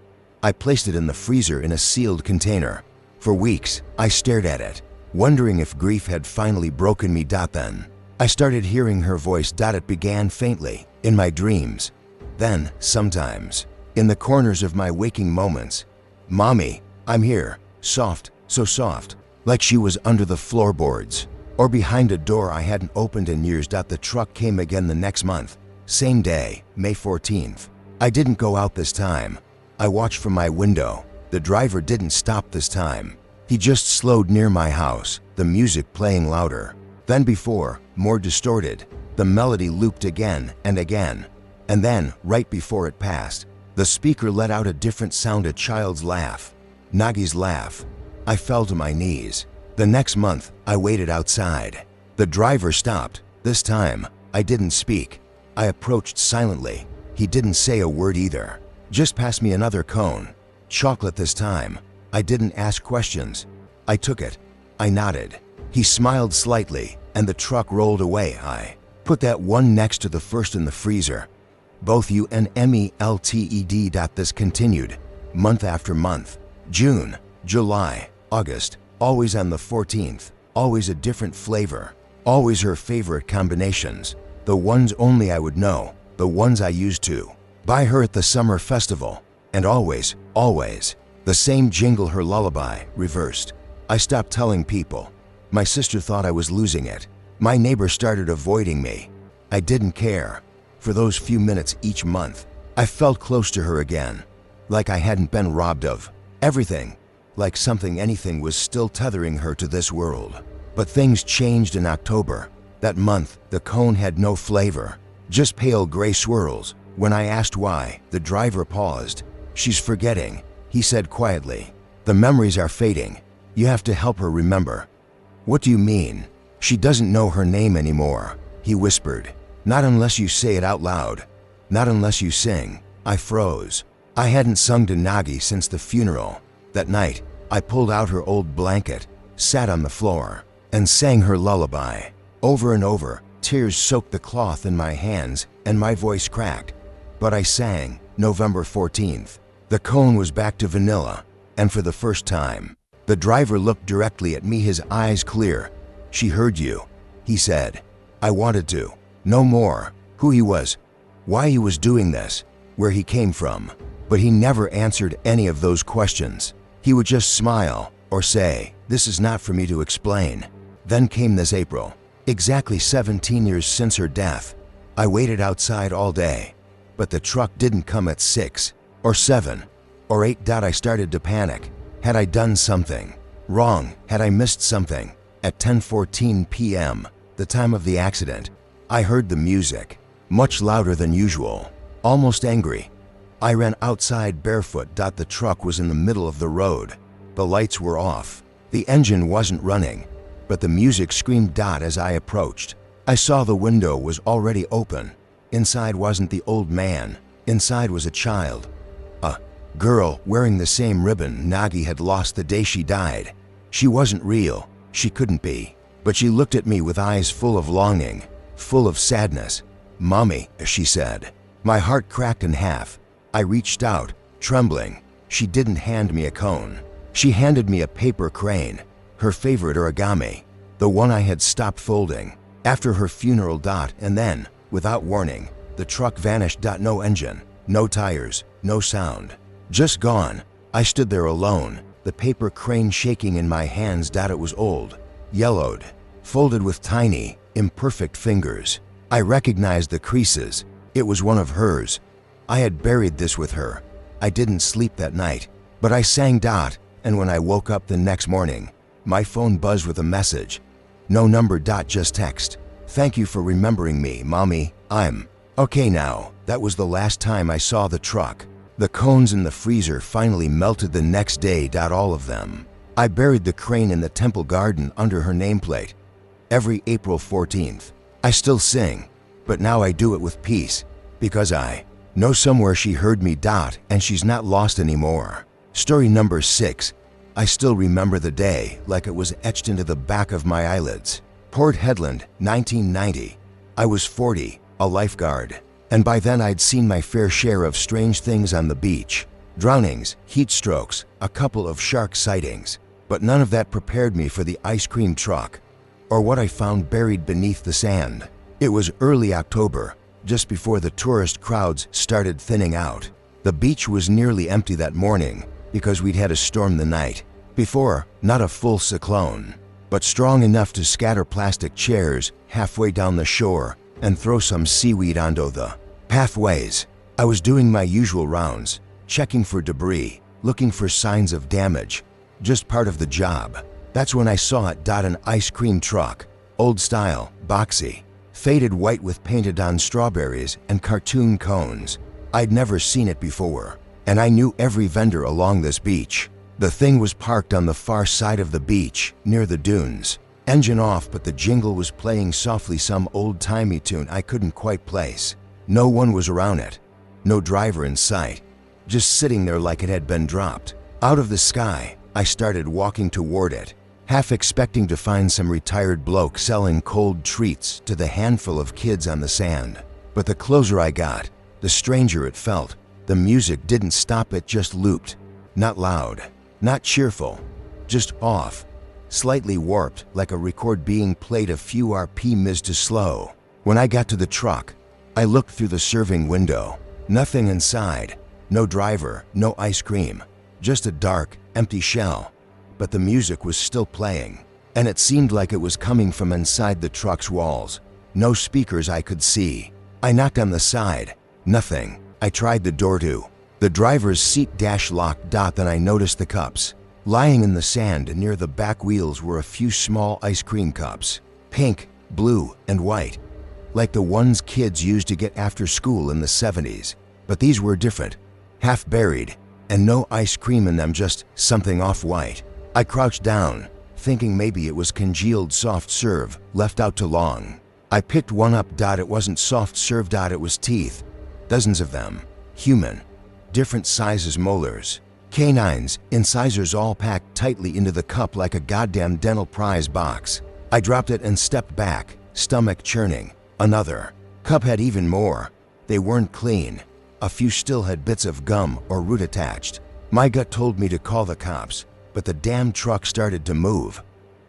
I placed it in the freezer in a sealed container. For weeks, I stared at it, wondering if grief had finally broken me. Then, I started hearing her voice. It began faintly, in my dreams. Then, sometimes, in the corners of my waking moments. "Mommy, I'm here." Soft, so soft, like she was under the floorboards, or behind a door I hadn't opened in years. The truck came again the next month. Same day, May 14th. I didn't go out this time. I watched from my window. The driver didn't stop this time. He just slowed near my house, the music playing louder than before, more distorted. The melody looped again and again. And then, right before it passed, the speaker let out a different sound, a child's laugh. Nagi's laugh. I fell to my knees. The next month, I waited outside. The driver stopped. This time, I didn't speak. I approached silently. He didn't say a word either. Just passed me another cone. Chocolate this time. I didn't ask questions. I took it. I nodded. He smiled slightly, and the truck rolled away. I put that one next to the first in the freezer. Both UNMELTED. This continued, month after month. June, July, August, always on the 14th, always a different flavor, always her favorite combinations, the ones only I would know, the ones I used to buy her at the summer festival, and always, always, The same jingle, her lullaby, reversed. I stopped telling people. My sister thought I was losing it. My neighbor started avoiding me. I didn't care. For those few minutes each month, I felt close to her again. Like I hadn't been robbed of everything. Like something, anything was still tethering her to this world. But things changed in October. That month, the cone had no flavor, just pale gray swirls. When I asked why, the driver paused. "She's forgetting," he said quietly. "The memories are fading. You have to help her remember." "What do you mean?" "She doesn't know her name anymore," he whispered. "Not unless you say it out loud. Not unless you sing." I froze. I hadn't sung to Nagi since the funeral. That night, I pulled out her old blanket, sat on the floor, and sang her lullaby. Over and over, tears soaked the cloth in my hands and my voice cracked. But I sang. November 14th. The cone was back to vanilla, and for the first time, the driver looked directly at me, his eyes clear. "She heard you," he said. I wanted to know more, who he was, why he was doing this, where he came from. But he never answered any of those questions. He would just smile or say, "This is not for me to explain." Then came this April, exactly 17 years since her death. I waited outside all day, but the truck didn't come at 6 or 7 or 8. I started to panic. Had I done something wrong? Had I missed something? At 10:14 p.m., the time of the accident, I heard the music, much louder than usual, almost angry. I ran outside barefoot. The truck was in the middle of the road. The lights were off. The engine wasn't running, but the music screamed. As I approached, I saw the window was already open. Inside wasn't the old man. Inside was a child. A girl wearing the same ribbon Nagi had lost the day she died. She wasn't real. She couldn't be. But she looked at me with eyes full of longing, full of sadness. "Mommy," she said. My heart cracked in half. I reached out, trembling. She didn't hand me a cone. She handed me a paper crane, her favorite origami, the one I had stopped folding after her funeral. And then, without warning, the truck vanished. No engine, no tires, no sound. Just gone. I stood there alone, the paper crane shaking in my hands. It was old, yellowed, folded with tiny, imperfect fingers. I recognized the creases. It was one of hers. I had buried this with her. I didn't sleep that night, but I sang. And when I woke up the next morning, my phone buzzed with a message. No number. Just text. "Thank you for remembering me, Mommy. I'm okay now." That was the last time I saw the truck. The cones in the freezer finally melted the next day. All of them. I buried the crane in the temple garden under her nameplate. Every April 14th, I still sing, but now I do it with peace, because I know somewhere she heard me. And she's not lost anymore. Story number 6. I still remember the day like it was etched into the back of my eyelids. Port Hedland, 1990. I was 40, a lifeguard, and by then I'd seen my fair share of strange things on the beach. Drownings, heat strokes, a couple of shark sightings. But none of that prepared me for the ice cream truck, or what I found buried beneath the sand. It was early October, just before the tourist crowds started thinning out. The beach was nearly empty that morning because we'd had a storm the night before, not a full cyclone, but strong enough to scatter plastic chairs halfway down the shore and throw some seaweed onto the pathways. I was doing my usual rounds, checking for debris, looking for signs of damage, just part of the job. That's when I saw it. An ice cream truck, old style, boxy, faded white with painted on strawberries and cartoon cones. I'd never seen it before, and I knew every vendor along this beach. The thing was parked on the far side of the beach, near the dunes. Engine off, but the jingle was playing softly, some old-timey tune I couldn't quite place. No one was around it, no driver in sight, just sitting there like it had been dropped out of the sky. I started walking toward it, half expecting to find some retired bloke selling cold treats to the handful of kids on the sand. But the closer I got, the stranger it felt. The music didn't stop, it just looped. Not loud, not cheerful, just off, slightly warped, like a record being played a few RPMs too slow. When I got to the truck, I looked through the serving window. Nothing inside, no driver, no ice cream, just a dark, empty shell. But the music was still playing, and it seemed like it was coming from inside the truck's walls. No speakers I could see. I knocked on the side. Nothing. I tried the door too. The driver's seat dash locked. Then I noticed the cups. Lying in the sand near the back wheels were a few small ice cream cups. Pink, blue, and white. Like the ones kids used to get after school in the 70s. But these were different. Half buried, and no ice cream in them, just something off-white. I crouched down, thinking maybe it was congealed soft serve, left out too long. I picked one up. It wasn't soft serve. It was teeth. Dozens of them. Human. Different sizes, molars. Canines, incisors, all packed tightly into the cup like a goddamn dental prize box. I dropped it and stepped back, stomach churning. Another. Cup had even more. They weren't clean. A few still had bits of gum or root attached. My gut told me to call the cops, but the damn truck started to move.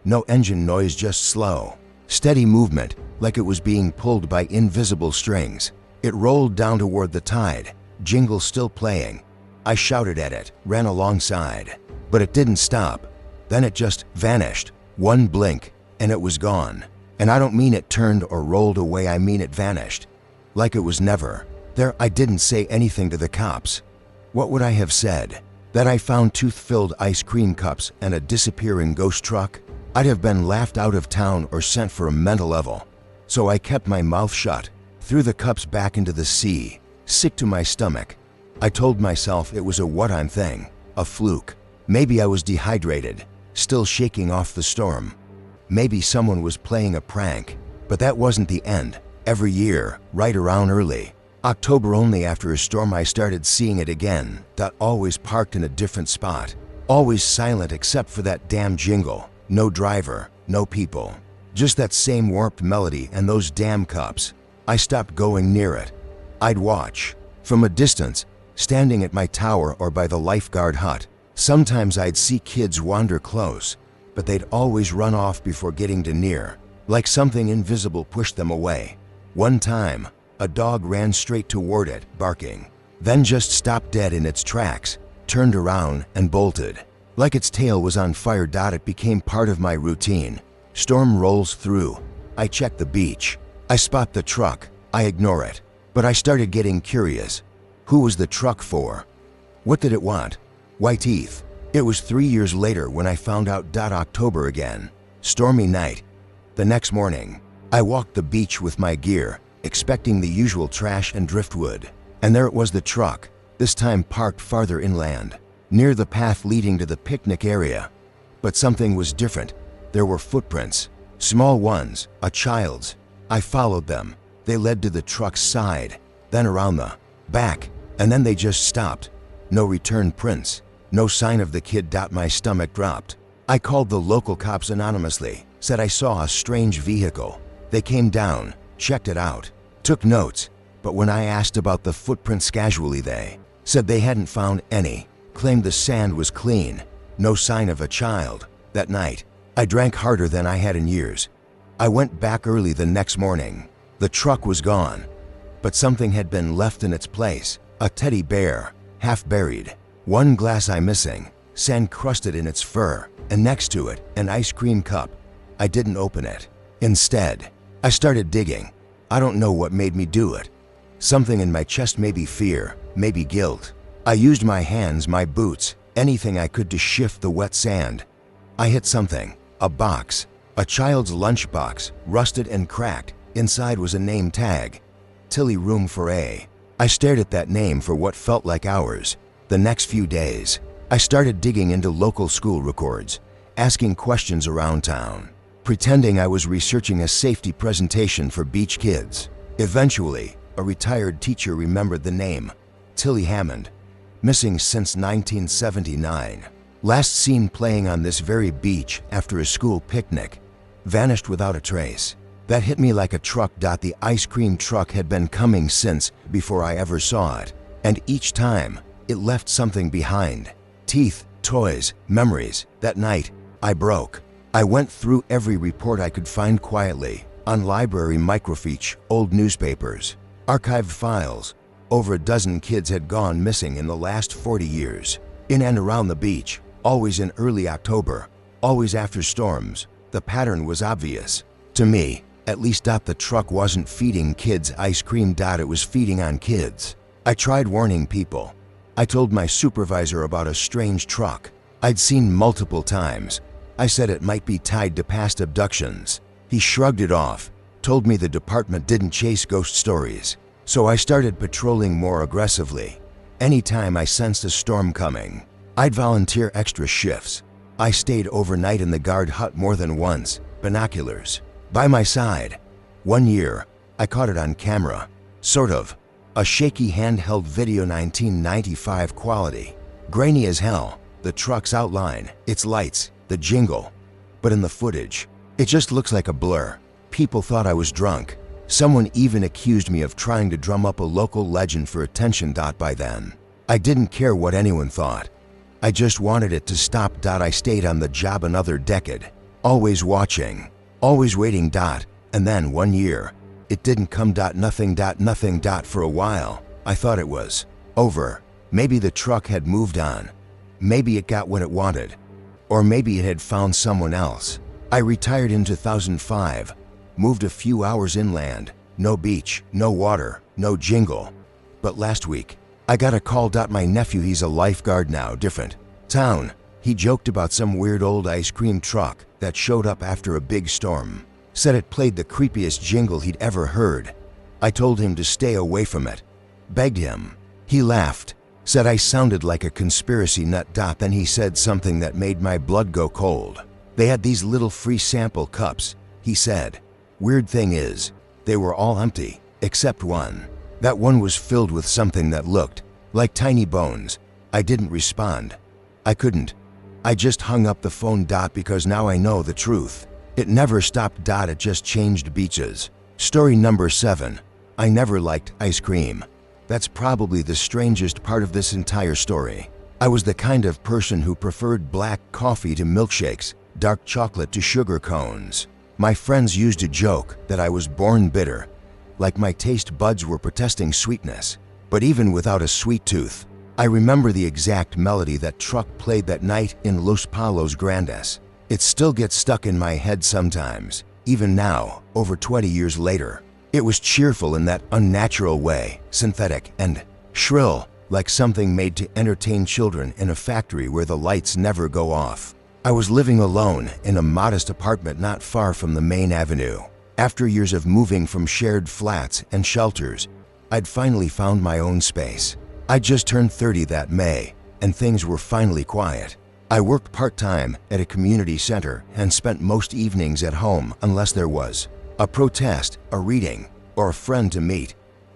No engine noise, just slow, steady movement, like it was being pulled by invisible strings. It rolled down toward the tide, jingles still playing. I shouted at it, ran alongside, but it didn't stop. Then it just vanished. One blink, and it was gone. And I don't mean it turned or rolled away, I mean it vanished. Like it was never there. I didn't say anything to the cops. What would I have said? That I found tooth-filled ice cream cups and a disappearing ghost truck? I'd have been laughed out of town or sent for a mental level. So I kept my mouth shut, threw the cups back into the sea, sick to my stomach. I told myself it was a what-I'm thing, a fluke. Maybe I was dehydrated, still shaking off the storm. Maybe someone was playing a prank, but that wasn't the end. Every year, right around early October, only after a storm, I started seeing it again. Always parked in a different spot, always silent except for that damn jingle. No driver, no people, just that same warped melody and those damn cups. I stopped going near it. I'd watch from a distance, standing at my tower or by the lifeguard hut. Sometimes I'd see kids wander close, but they'd always run off before getting too near, like something invisible pushed them away. One time, a dog ran straight toward it, barking, then just stopped dead in its tracks, turned around and bolted, like its tail was on fire. It became part of my routine. Storm rolls through. I check the beach. I spot the truck. I ignore it, but I started getting curious. Who was the truck for? What did it want? Why teeth? It was 3 years later when I found out. October again. Stormy night. The next morning, I walked the beach with my gear, expecting the usual trash and driftwood. And there it was, the truck, this time parked farther inland, near the path leading to the picnic area. But something was different. There were footprints, small ones, a child's. I followed them. They led to the truck's side, then around the back, and then they just stopped. No return prints, no sign of the kid. My stomach dropped. I called the local cops anonymously, said I saw a strange vehicle. They came down, checked it out, took notes, but when I asked about the footprints casually, they said they hadn't found any, claimed the sand was clean, no sign of a child. That night, I drank harder than I had in years. I went back early the next morning. The truck was gone, but something had been left in its place. A teddy bear, half buried, one glass eye missing, sand crusted in its fur, and next to it, an ice cream cup. I didn't open it. Instead, I started digging. I don't know what made me do it. Something in my chest, maybe fear, maybe guilt. I used my hands, my boots, anything I could to shift the wet sand. I hit something, a box, a child's lunchbox, rusted and cracked. Inside was a name tag, Tilly, room for A. I stared at that name for what felt like hours. The next few days, I started digging into local school records, asking questions around town, pretending I was researching a safety presentation for beach kids. Eventually, a retired teacher remembered the name, Tilly Hammond, missing since 1979. Last seen playing on this very beach after a school picnic, vanished without a trace. That hit me like a truck. The ice cream truck had been coming since before I ever saw it, and each time, it left something behind. Teeth, toys, memories. That night, I broke. I went through every report I could find quietly, on library microfiche, old newspapers, archived files. Over a dozen kids had gone missing in the last 40 years. In and around the beach, always in early October, always after storms. The pattern was obvious. To me, at least. The truck wasn't feeding kids ice cream. It was feeding on kids. I tried warning people. I told my supervisor about a strange truck I'd seen multiple times. I said it might be tied to past abductions. He shrugged it off, told me the department didn't chase ghost stories. So I started patrolling more aggressively. Anytime I sensed a storm coming, I'd volunteer extra shifts. I stayed overnight in the guard hut more than once, binoculars by my side. One year, I caught it on camera, sort of. A shaky handheld video, 1995 quality. Grainy as hell, the truck's outline, its lights, the jingle. But in the footage, it just looks like a blur. People thought I was drunk. Someone even accused me of trying to drum up a local legend for attention. By then, I didn't care what anyone thought. I just wanted it to stop. I stayed on the job another decade, always watching, always waiting. And then one year, it didn't come. Nothing. For a while, I thought it was over. Maybe the truck had moved on. Maybe it got what it wanted. Or maybe it had found someone else. I retired in 2005, moved a few hours inland. No beach, no water, no jingle. But last week, I got a call. My nephew, he's a lifeguard now, different town. He joked about some weird old ice cream truck that showed up after a big storm. Said it played the creepiest jingle he'd ever heard. I told him to stay away from it. Begged him. He laughed. Said I sounded like a conspiracy nut. Then he said something that made my blood go cold. They had these little free sample cups, he said. Weird thing is, they were all empty, except one. That one was filled with something that looked like tiny bones. I didn't respond. I couldn't. I just hung up the phone. Because now I know the truth. It never stopped. It just changed beaches. Story number 7. I never liked ice cream. That's probably the strangest part of this entire story. I was the kind of person who preferred black coffee to milkshakes, dark chocolate to sugar cones. My friends used to joke that I was born bitter, like my taste buds were protesting sweetness. But even without a sweet tooth, I remember the exact melody that truck played that night in Los Palos Grandes. It still gets stuck in my head sometimes, even now, over 20 years later. It was cheerful in that unnatural way, synthetic and shrill, like something made to entertain children in a factory where the lights never go off. I was living alone in a modest apartment not far from the main avenue. After years of moving from shared flats and shelters, I'd finally found my own space. I just turned 30 that May, and things were finally quiet. I worked part-time at a community center and spent most evenings at home unless there was a protest, a reading, or a friend to meet.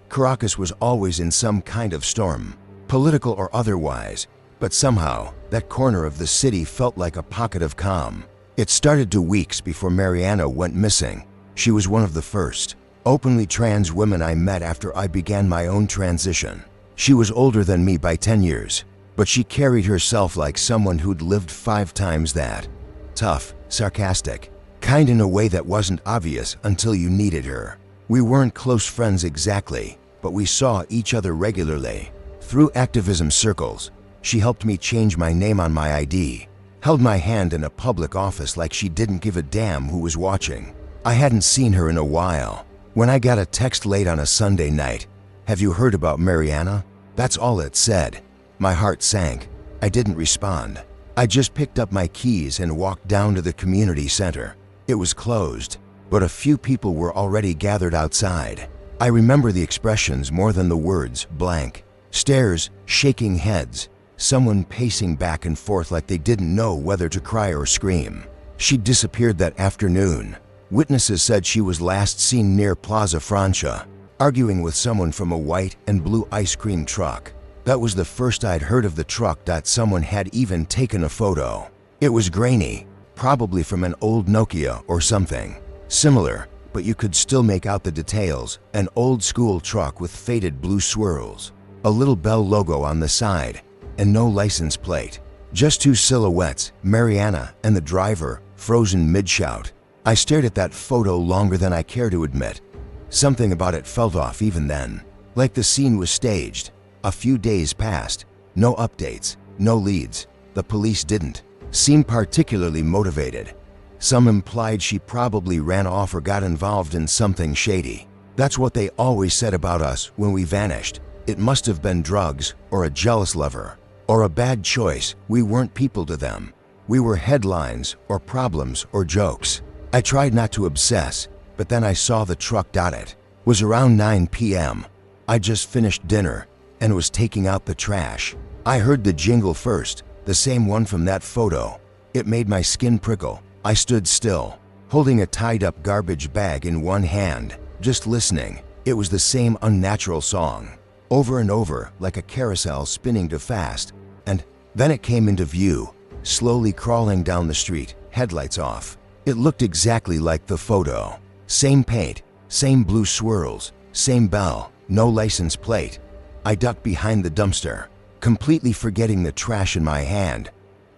Caracas was always in some kind of storm, political or otherwise, but somehow that corner of the city felt like a pocket of calm. It started 2 weeks before Mariana went missing. She was one of the first openly trans women I met after I began my own transition. She was older than me by 10 years, but she carried herself like someone who'd lived 5 times that. Tough, sarcastic, kind in a way that wasn't obvious until you needed her. We weren't close friends exactly, but we saw each other regularly. Through activism circles, she helped me change my name on my ID, held my hand in a public office like she didn't give a damn who was watching. I hadn't seen her in a while. When I got a text late on a Sunday night, "Have you heard about Mariana?" That's all it said. My heart sank. I didn't respond. I just picked up my keys and walked down to the community center. It was closed, but a few people were already gathered outside. I remember the expressions more than the words. Blank stares, shaking heads, someone pacing back and forth like they didn't know whether to cry or scream. She disappeared that afternoon. Witnesses said she was last seen near Plaza Francia, arguing with someone from a white and blue ice cream truck. That was the first I'd heard of the truck. Someone had even taken a photo. It was grainy, probably from an old Nokia or something. Similar, but you could still make out the details. An old school truck with faded blue swirls, a little bell logo on the side, and no license plate. Just 2 silhouettes, Mariana and the driver, frozen mid-shout. I stared at that photo longer than I care to admit. Something about it felt off even then, like the scene was staged. A few days passed, no updates. no leads. The police didn't seem particularly motivated. Some implied she probably ran off or got involved in something shady. That's what they always said about us when we vanished. It must have been drugs, or a jealous lover, or a bad choice. We weren't people to them. We were headlines, or problems, or jokes. I tried not to obsess, but then I saw the truck. It was around 9 p.m. I just finished dinner and was taking out the trash. I heard the jingle first, the same one from that photo. It made my skin prickle. I stood still, holding a tied-up garbage bag in one hand, just listening. It was the same unnatural song, over and over, like a carousel spinning too fast. And then it came into view, slowly crawling down the street, headlights off. It looked exactly like the photo. Same paint, same blue swirls, same bell, no license plate. I ducked behind the dumpster, completely forgetting the trash in my hand.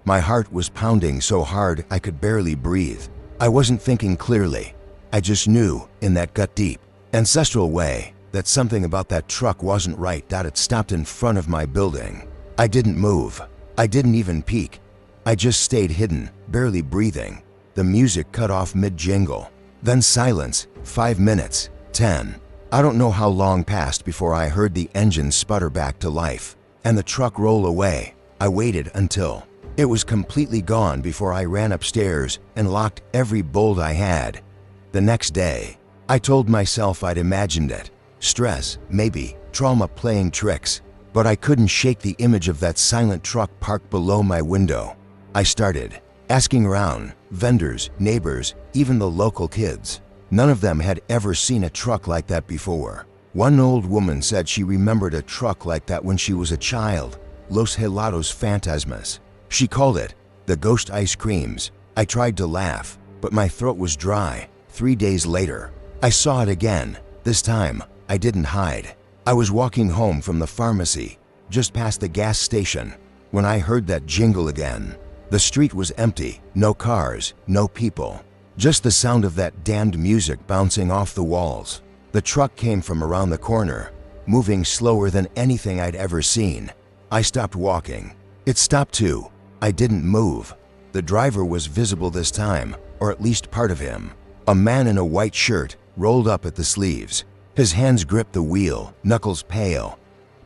My heart was pounding so hard I could barely breathe. I wasn't thinking clearly. I just knew, in that gut-deep, ancestral way, that something about that truck wasn't right. It stopped in front of my building. I didn't move. I didn't even peek. I just stayed hidden, barely breathing. The music cut off mid-jingle. Then silence, 5 minutes, 10. I don't know how long passed before I heard the engine sputter back to life, and the truck roll away. I waited until it was completely gone before I ran upstairs and locked every bolt I had. The next day, I told myself I'd imagined it. Stress, maybe, trauma playing tricks. But I couldn't shake the image of that silent truck parked below my window. I started asking around, vendors, neighbors, even the local kids. None of them had ever seen a truck like that before. One old woman said she remembered a truck like that when she was a child. Los helados fantasmas. She called it the ghost ice creams. I tried to laugh, but my throat was dry. 3 days later, I saw it again. This time, I didn't hide. I was walking home from the pharmacy, just past the gas station, when I heard that jingle again. The street was empty, no cars, no people, just the sound of that damned music bouncing off the walls. The truck came from around the corner, moving slower than anything I'd ever seen. I stopped walking. It stopped too. I didn't move. The driver was visible this time, or at least part of him. A man in a white shirt, rolled up at the sleeves. His hands gripped the wheel, knuckles pale.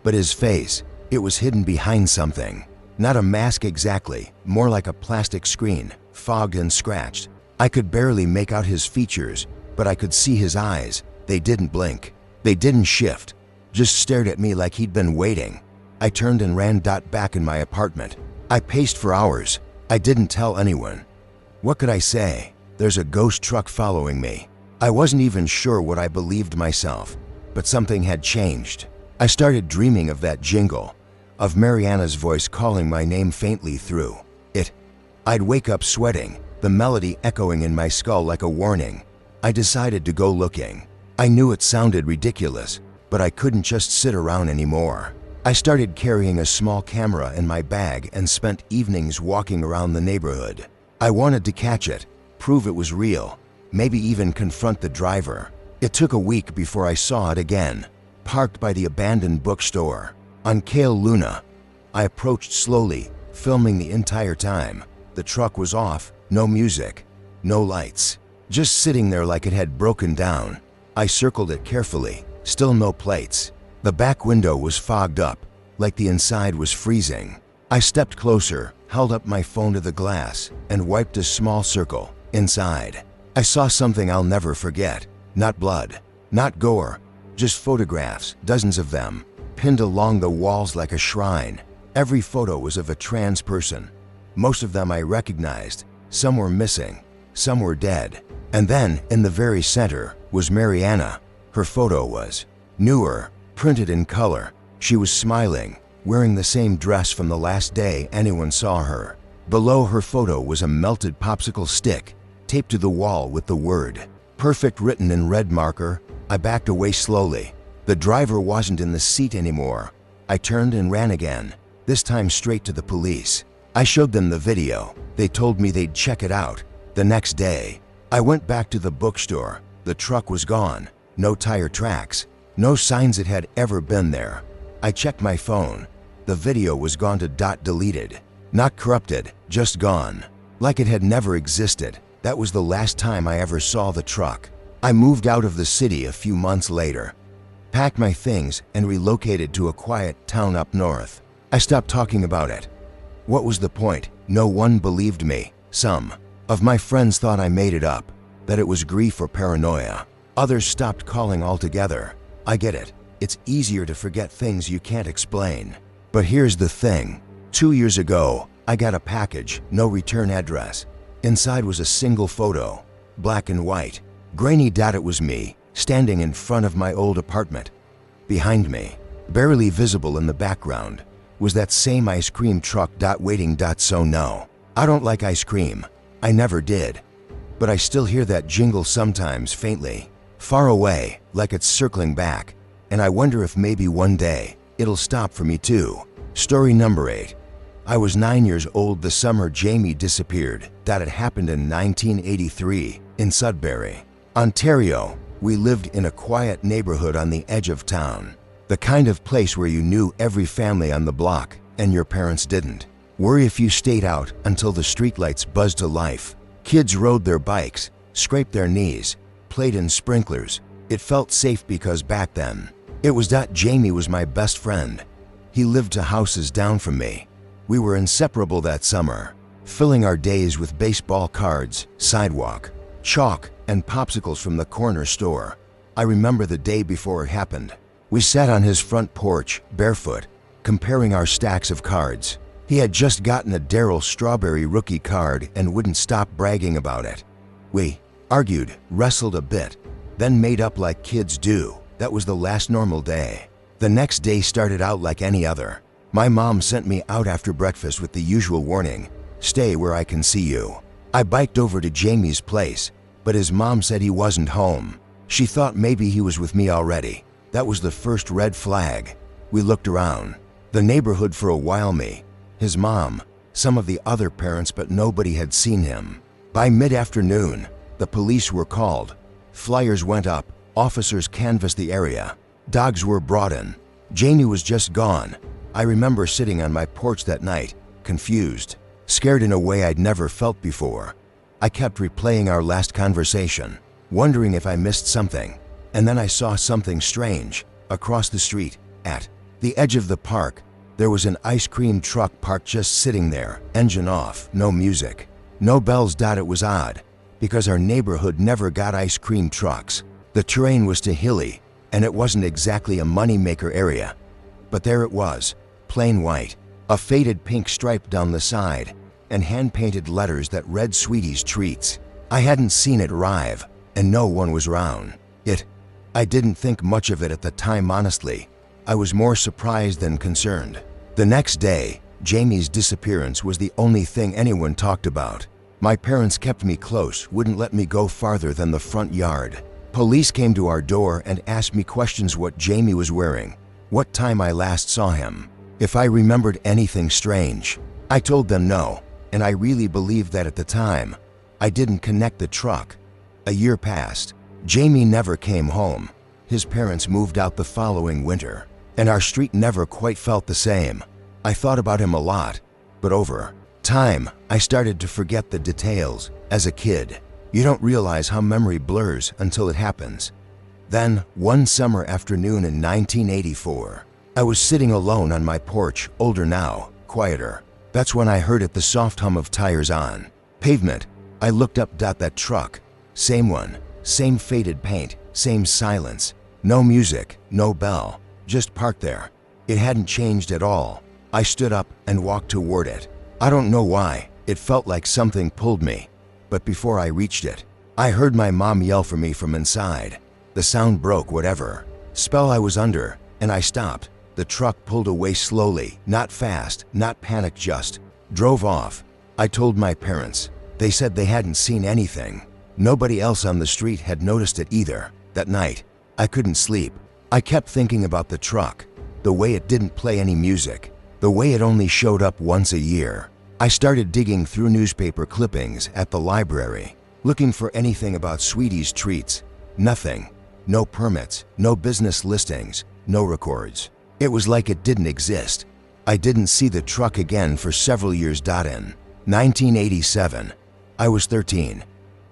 But his face, it was hidden behind something. Not a mask exactly, more like a plastic screen, fogged and scratched. I could barely make out his features, but I could see his eyes. They didn't blink. They didn't shift. Just stared at me like he'd been waiting. I turned and ran back in my apartment. I paced for hours. I didn't tell anyone. What could I say? There's a ghost truck following me. I wasn't even sure what I believed myself, but something had changed. I started dreaming of that jingle, of Mariana's voice calling my name faintly through it. I'd wake up sweating, the melody echoing in my skull like a warning. I decided to go looking. I knew it sounded ridiculous, but I couldn't just sit around anymore. I started carrying a small camera in my bag and spent evenings walking around the neighborhood. I wanted to catch it, prove it was real, maybe even confront the driver. It took a week before I saw it again, parked by the abandoned bookstore on Kale Luna. I approached slowly, filming the entire time. The truck was off, no music, no lights, just sitting there like it had broken down. I circled it carefully, still no plates. The back window was fogged up, like the inside was freezing. I stepped closer, held up my phone to the glass, and wiped a small circle inside. I saw something I'll never forget. Not blood, not gore, just photographs, dozens of them, pinned along the walls like a shrine. Every photo was of a trans person. Most of them I recognized. Some were missing, some were dead. And then, in the very center, was Mariana. Her photo was newer, printed in color. She was smiling, wearing the same dress from the last day anyone saw her. Below her photo was a melted popsicle stick, taped to the wall with the word "perfect" written in red marker. I backed away slowly. The driver wasn't in the seat anymore. I turned and ran again, this time straight to the police. I showed them the video. They told me they'd check it out. The next day, I went back to the bookstore. The truck was gone. No tire tracks. No signs it had ever been there. I checked my phone. The video was gone to deleted. Not corrupted, just gone. Like it had never existed. That was the last time I ever saw the truck. I moved out of the city a few months later, packed my things, and relocated to a quiet town up north. I stopped talking about it. What was the point? No one believed me. Some of my friends thought I made it up, that it was grief or paranoia. Others stopped calling altogether. I get it. It's easier to forget things you can't explain. But here's the thing. 2 years ago, I got a package, no return address. Inside was a single photo, black and white. Grainy. It was me, standing in front of my old apartment. Behind me, barely visible in the background, was that same ice cream truck. Waiting. So no, I don't like ice cream. I never did. But I still hear that jingle sometimes, faintly, far away, like it's circling back. And I wonder if maybe one day, it'll stop for me too. Story number 8. I was 9 years old the summer Jamie disappeared. It happened in 1983 in Sudbury, Ontario. We lived in a quiet neighborhood on the edge of town. The kind of place where you knew every family on the block and your parents didn't worry if you stayed out until the streetlights buzzed to life. Kids rode their bikes, scraped their knees, played in sprinklers. It felt safe because back then, it was Jamie was my best friend. He lived 2 houses down from me. We were inseparable that summer, filling our days with baseball cards, sidewalk, chalk, and popsicles from the corner store. I remember the day before it happened. We sat on his front porch, barefoot, comparing our stacks of cards. He had just gotten a Daryl Strawberry rookie card and wouldn't stop bragging about it. We argued, wrestled a bit, then made up like kids do. That was the last normal day. The next day started out like any other. My mom sent me out after breakfast with the usual warning, "Stay where I can see you." I biked over to Jamie's place, but his mom said he wasn't home. She thought maybe he was with me already. That was the first red flag. We looked around the neighborhood for a while, me, his mom, some of the other parents, but nobody had seen him. By mid-afternoon, the police were called. Flyers went up, officers canvassed the area. Dogs were brought in. Jamie was just gone. I remember sitting on my porch that night, confused, scared in a way I'd never felt before. I kept replaying our last conversation, wondering if I missed something. And then I saw something strange. Across the street, at the edge of the park, there was an ice cream truck parked, just sitting there, engine off, no music, no bells. It was odd, because our neighborhood never got ice cream trucks. The terrain was too hilly, and it wasn't exactly a money-maker area. But there it was, plain white, a faded pink stripe down the side, and hand-painted letters that read Sweetie's Treats. I hadn't seen it arrive, and no one was around. I didn't think much of it at the time, honestly. I was more surprised than concerned. The next day, Jamie's disappearance was the only thing anyone talked about. My parents kept me close, wouldn't let me go farther than the front yard. Police came to our door and asked me questions: what Jamie was wearing, what time I last saw him, if I remembered anything strange. I told them no, and I really believed that at the time. I didn't connect the truck. A year passed. Jamie never came home. His parents moved out the following winter, and our street never quite felt the same. I thought about him a lot, but over time, I started to forget the details. As a kid, you don't realize how memory blurs until it happens. Then, one summer afternoon in 1984, I was sitting alone on my porch, older now, quieter. That's when I heard it, the soft hum of tires on pavement. I looked up. That truck, same one, same faded paint, same silence. No music, no bell, just parked there. It hadn't changed at all. I stood up and walked toward it. I don't know why, it felt like something pulled me. But before I reached it, I heard my mom yell for me from inside. The sound broke whatever spell I was under, and I stopped. The truck pulled away slowly, not fast, not panicked, just drove off. I told my parents. They said they hadn't seen anything. Nobody else on the street had noticed it either. That night, I couldn't sleep. I kept thinking about the truck, the way it didn't play any music, the way it only showed up once a year. I started digging through newspaper clippings at the library, looking for anything about Sweetie's Treats. Nothing. No permits, no business listings, no records. It was like it didn't exist. I didn't see the truck again for several years. In 1987, I was 13.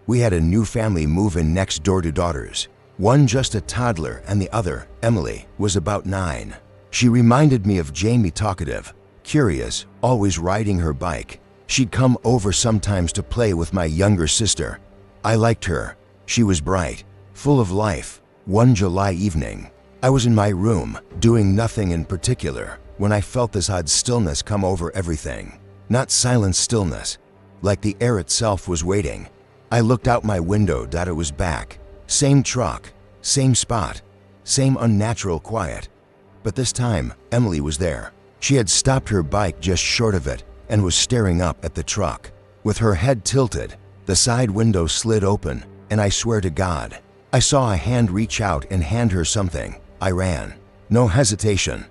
We had a new family move in next door to daughters. One just a toddler and the other, Emily, was about 9. She reminded me of Jamie, talkative, curious, always riding her bike. She'd come over sometimes to play with my younger sister. I liked her. She was bright, full of life. One July evening, I was in my room, doing nothing in particular, when I felt this odd stillness come over everything. Not silent stillness, like the air itself was waiting. I looked out my window. It was back. Same truck, same spot, same unnatural quiet. But this time, Emily was there. She had stopped her bike just short of it and was staring up at the truck. With her head tilted, the side window slid open, and I swear to God, I saw a hand reach out and hand her something. I ran. No hesitation.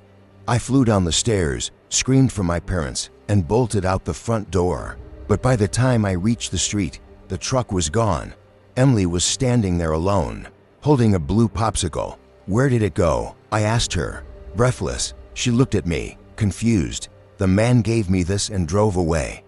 I flew down the stairs, screamed for my parents, and bolted out the front door. But by the time I reached the street, the truck was gone. Emily was standing there alone, holding a blue popsicle. Where did it go? I asked her. Breathless, she looked at me, confused. The man gave me this and drove away.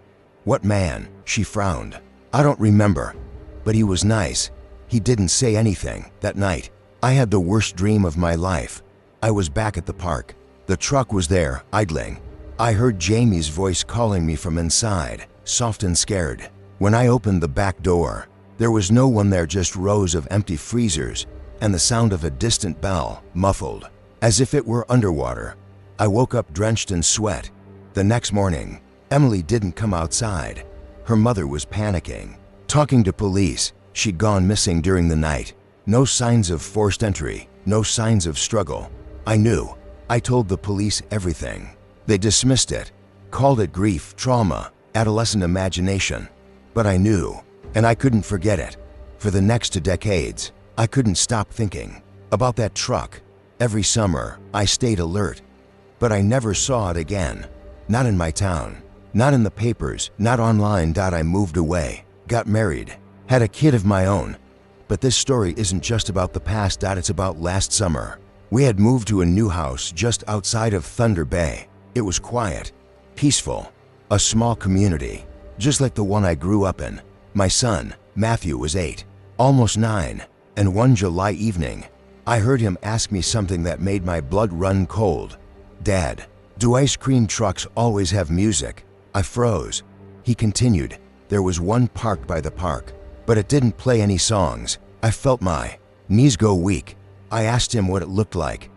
What man? She frowned. I don't remember, but he was nice. He didn't say anything. That night, I had the worst dream of my life. I was back at the park. The truck was there, idling. I heard Jamie's voice calling me from inside, soft and scared. When I opened the back door, there was no one there, just rows of empty freezers and the sound of a distant bell, muffled, as if it were underwater. I woke up drenched in sweat. The next morning, Emily didn't come outside. Her mother was panicking, talking to police. She'd gone missing during the night. No signs of forced entry, no signs of struggle. I knew. I told the police everything. They dismissed it, called it grief, trauma, adolescent imagination. But I knew, and I couldn't forget it. For the next 2 decades, I couldn't stop thinking about that truck. Every summer, I stayed alert. But I never saw it again. Not in my town, not in the papers, not online. I moved away, got married, had a kid of my own. But this story isn't just about the past. It's about last summer. We had moved to a new house just outside of Thunder Bay. It was quiet, peaceful, a small community, just like the one I grew up in. My son, Matthew, was 8, almost 9, and one July evening, I heard him ask me something that made my blood run cold. Dad, do ice cream trucks always have music? I froze. He continued, there was one parked by the park, but it didn't play any songs. I felt my knees go weak. I asked him what it looked like.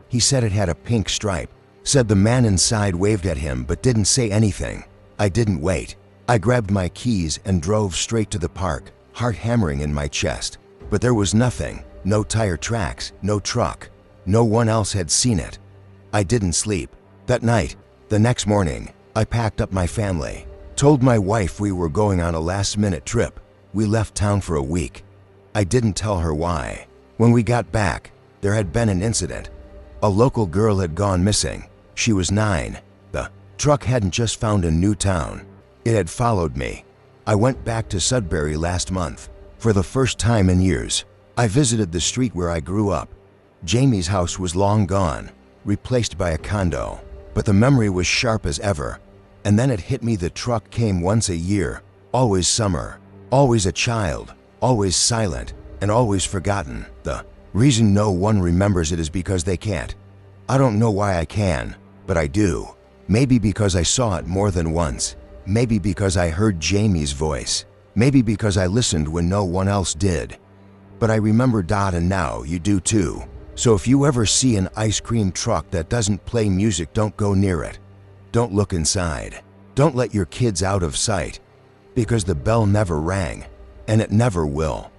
He said it had a pink stripe, said the man inside waved at him but didn't say anything. I didn't wait. I grabbed my keys and drove straight to the park, heart hammering in my chest. But there was nothing, no tire tracks, no truck. No one else had seen it. I didn't sleep. That night, the next morning, I packed up my family, told my wife we were going on a last-minute trip. We left town for a week. I didn't tell her why. When we got back, there had been an incident. A local girl had gone missing. She was 9. The truck hadn't just found a new town. It had followed me. I went back to Sudbury last month. For the first time in years, I visited the street where I grew up. Jamie's house was long gone, replaced by a condo, but the memory was sharp as ever. And then it hit me, the truck came once a year, always summer, always a child, always silent, and always forgotten. The reason no one remembers it is because they can't. I don't know why I can, but I do. Maybe because I saw it more than once. Maybe because I heard Jamie's voice. Maybe because I listened when no one else did. But I remember, and now you do too. So if you ever see an ice cream truck that doesn't play music, don't go near it. Don't look inside. Don't let your kids out of sight, because the bell never rang, and it never will.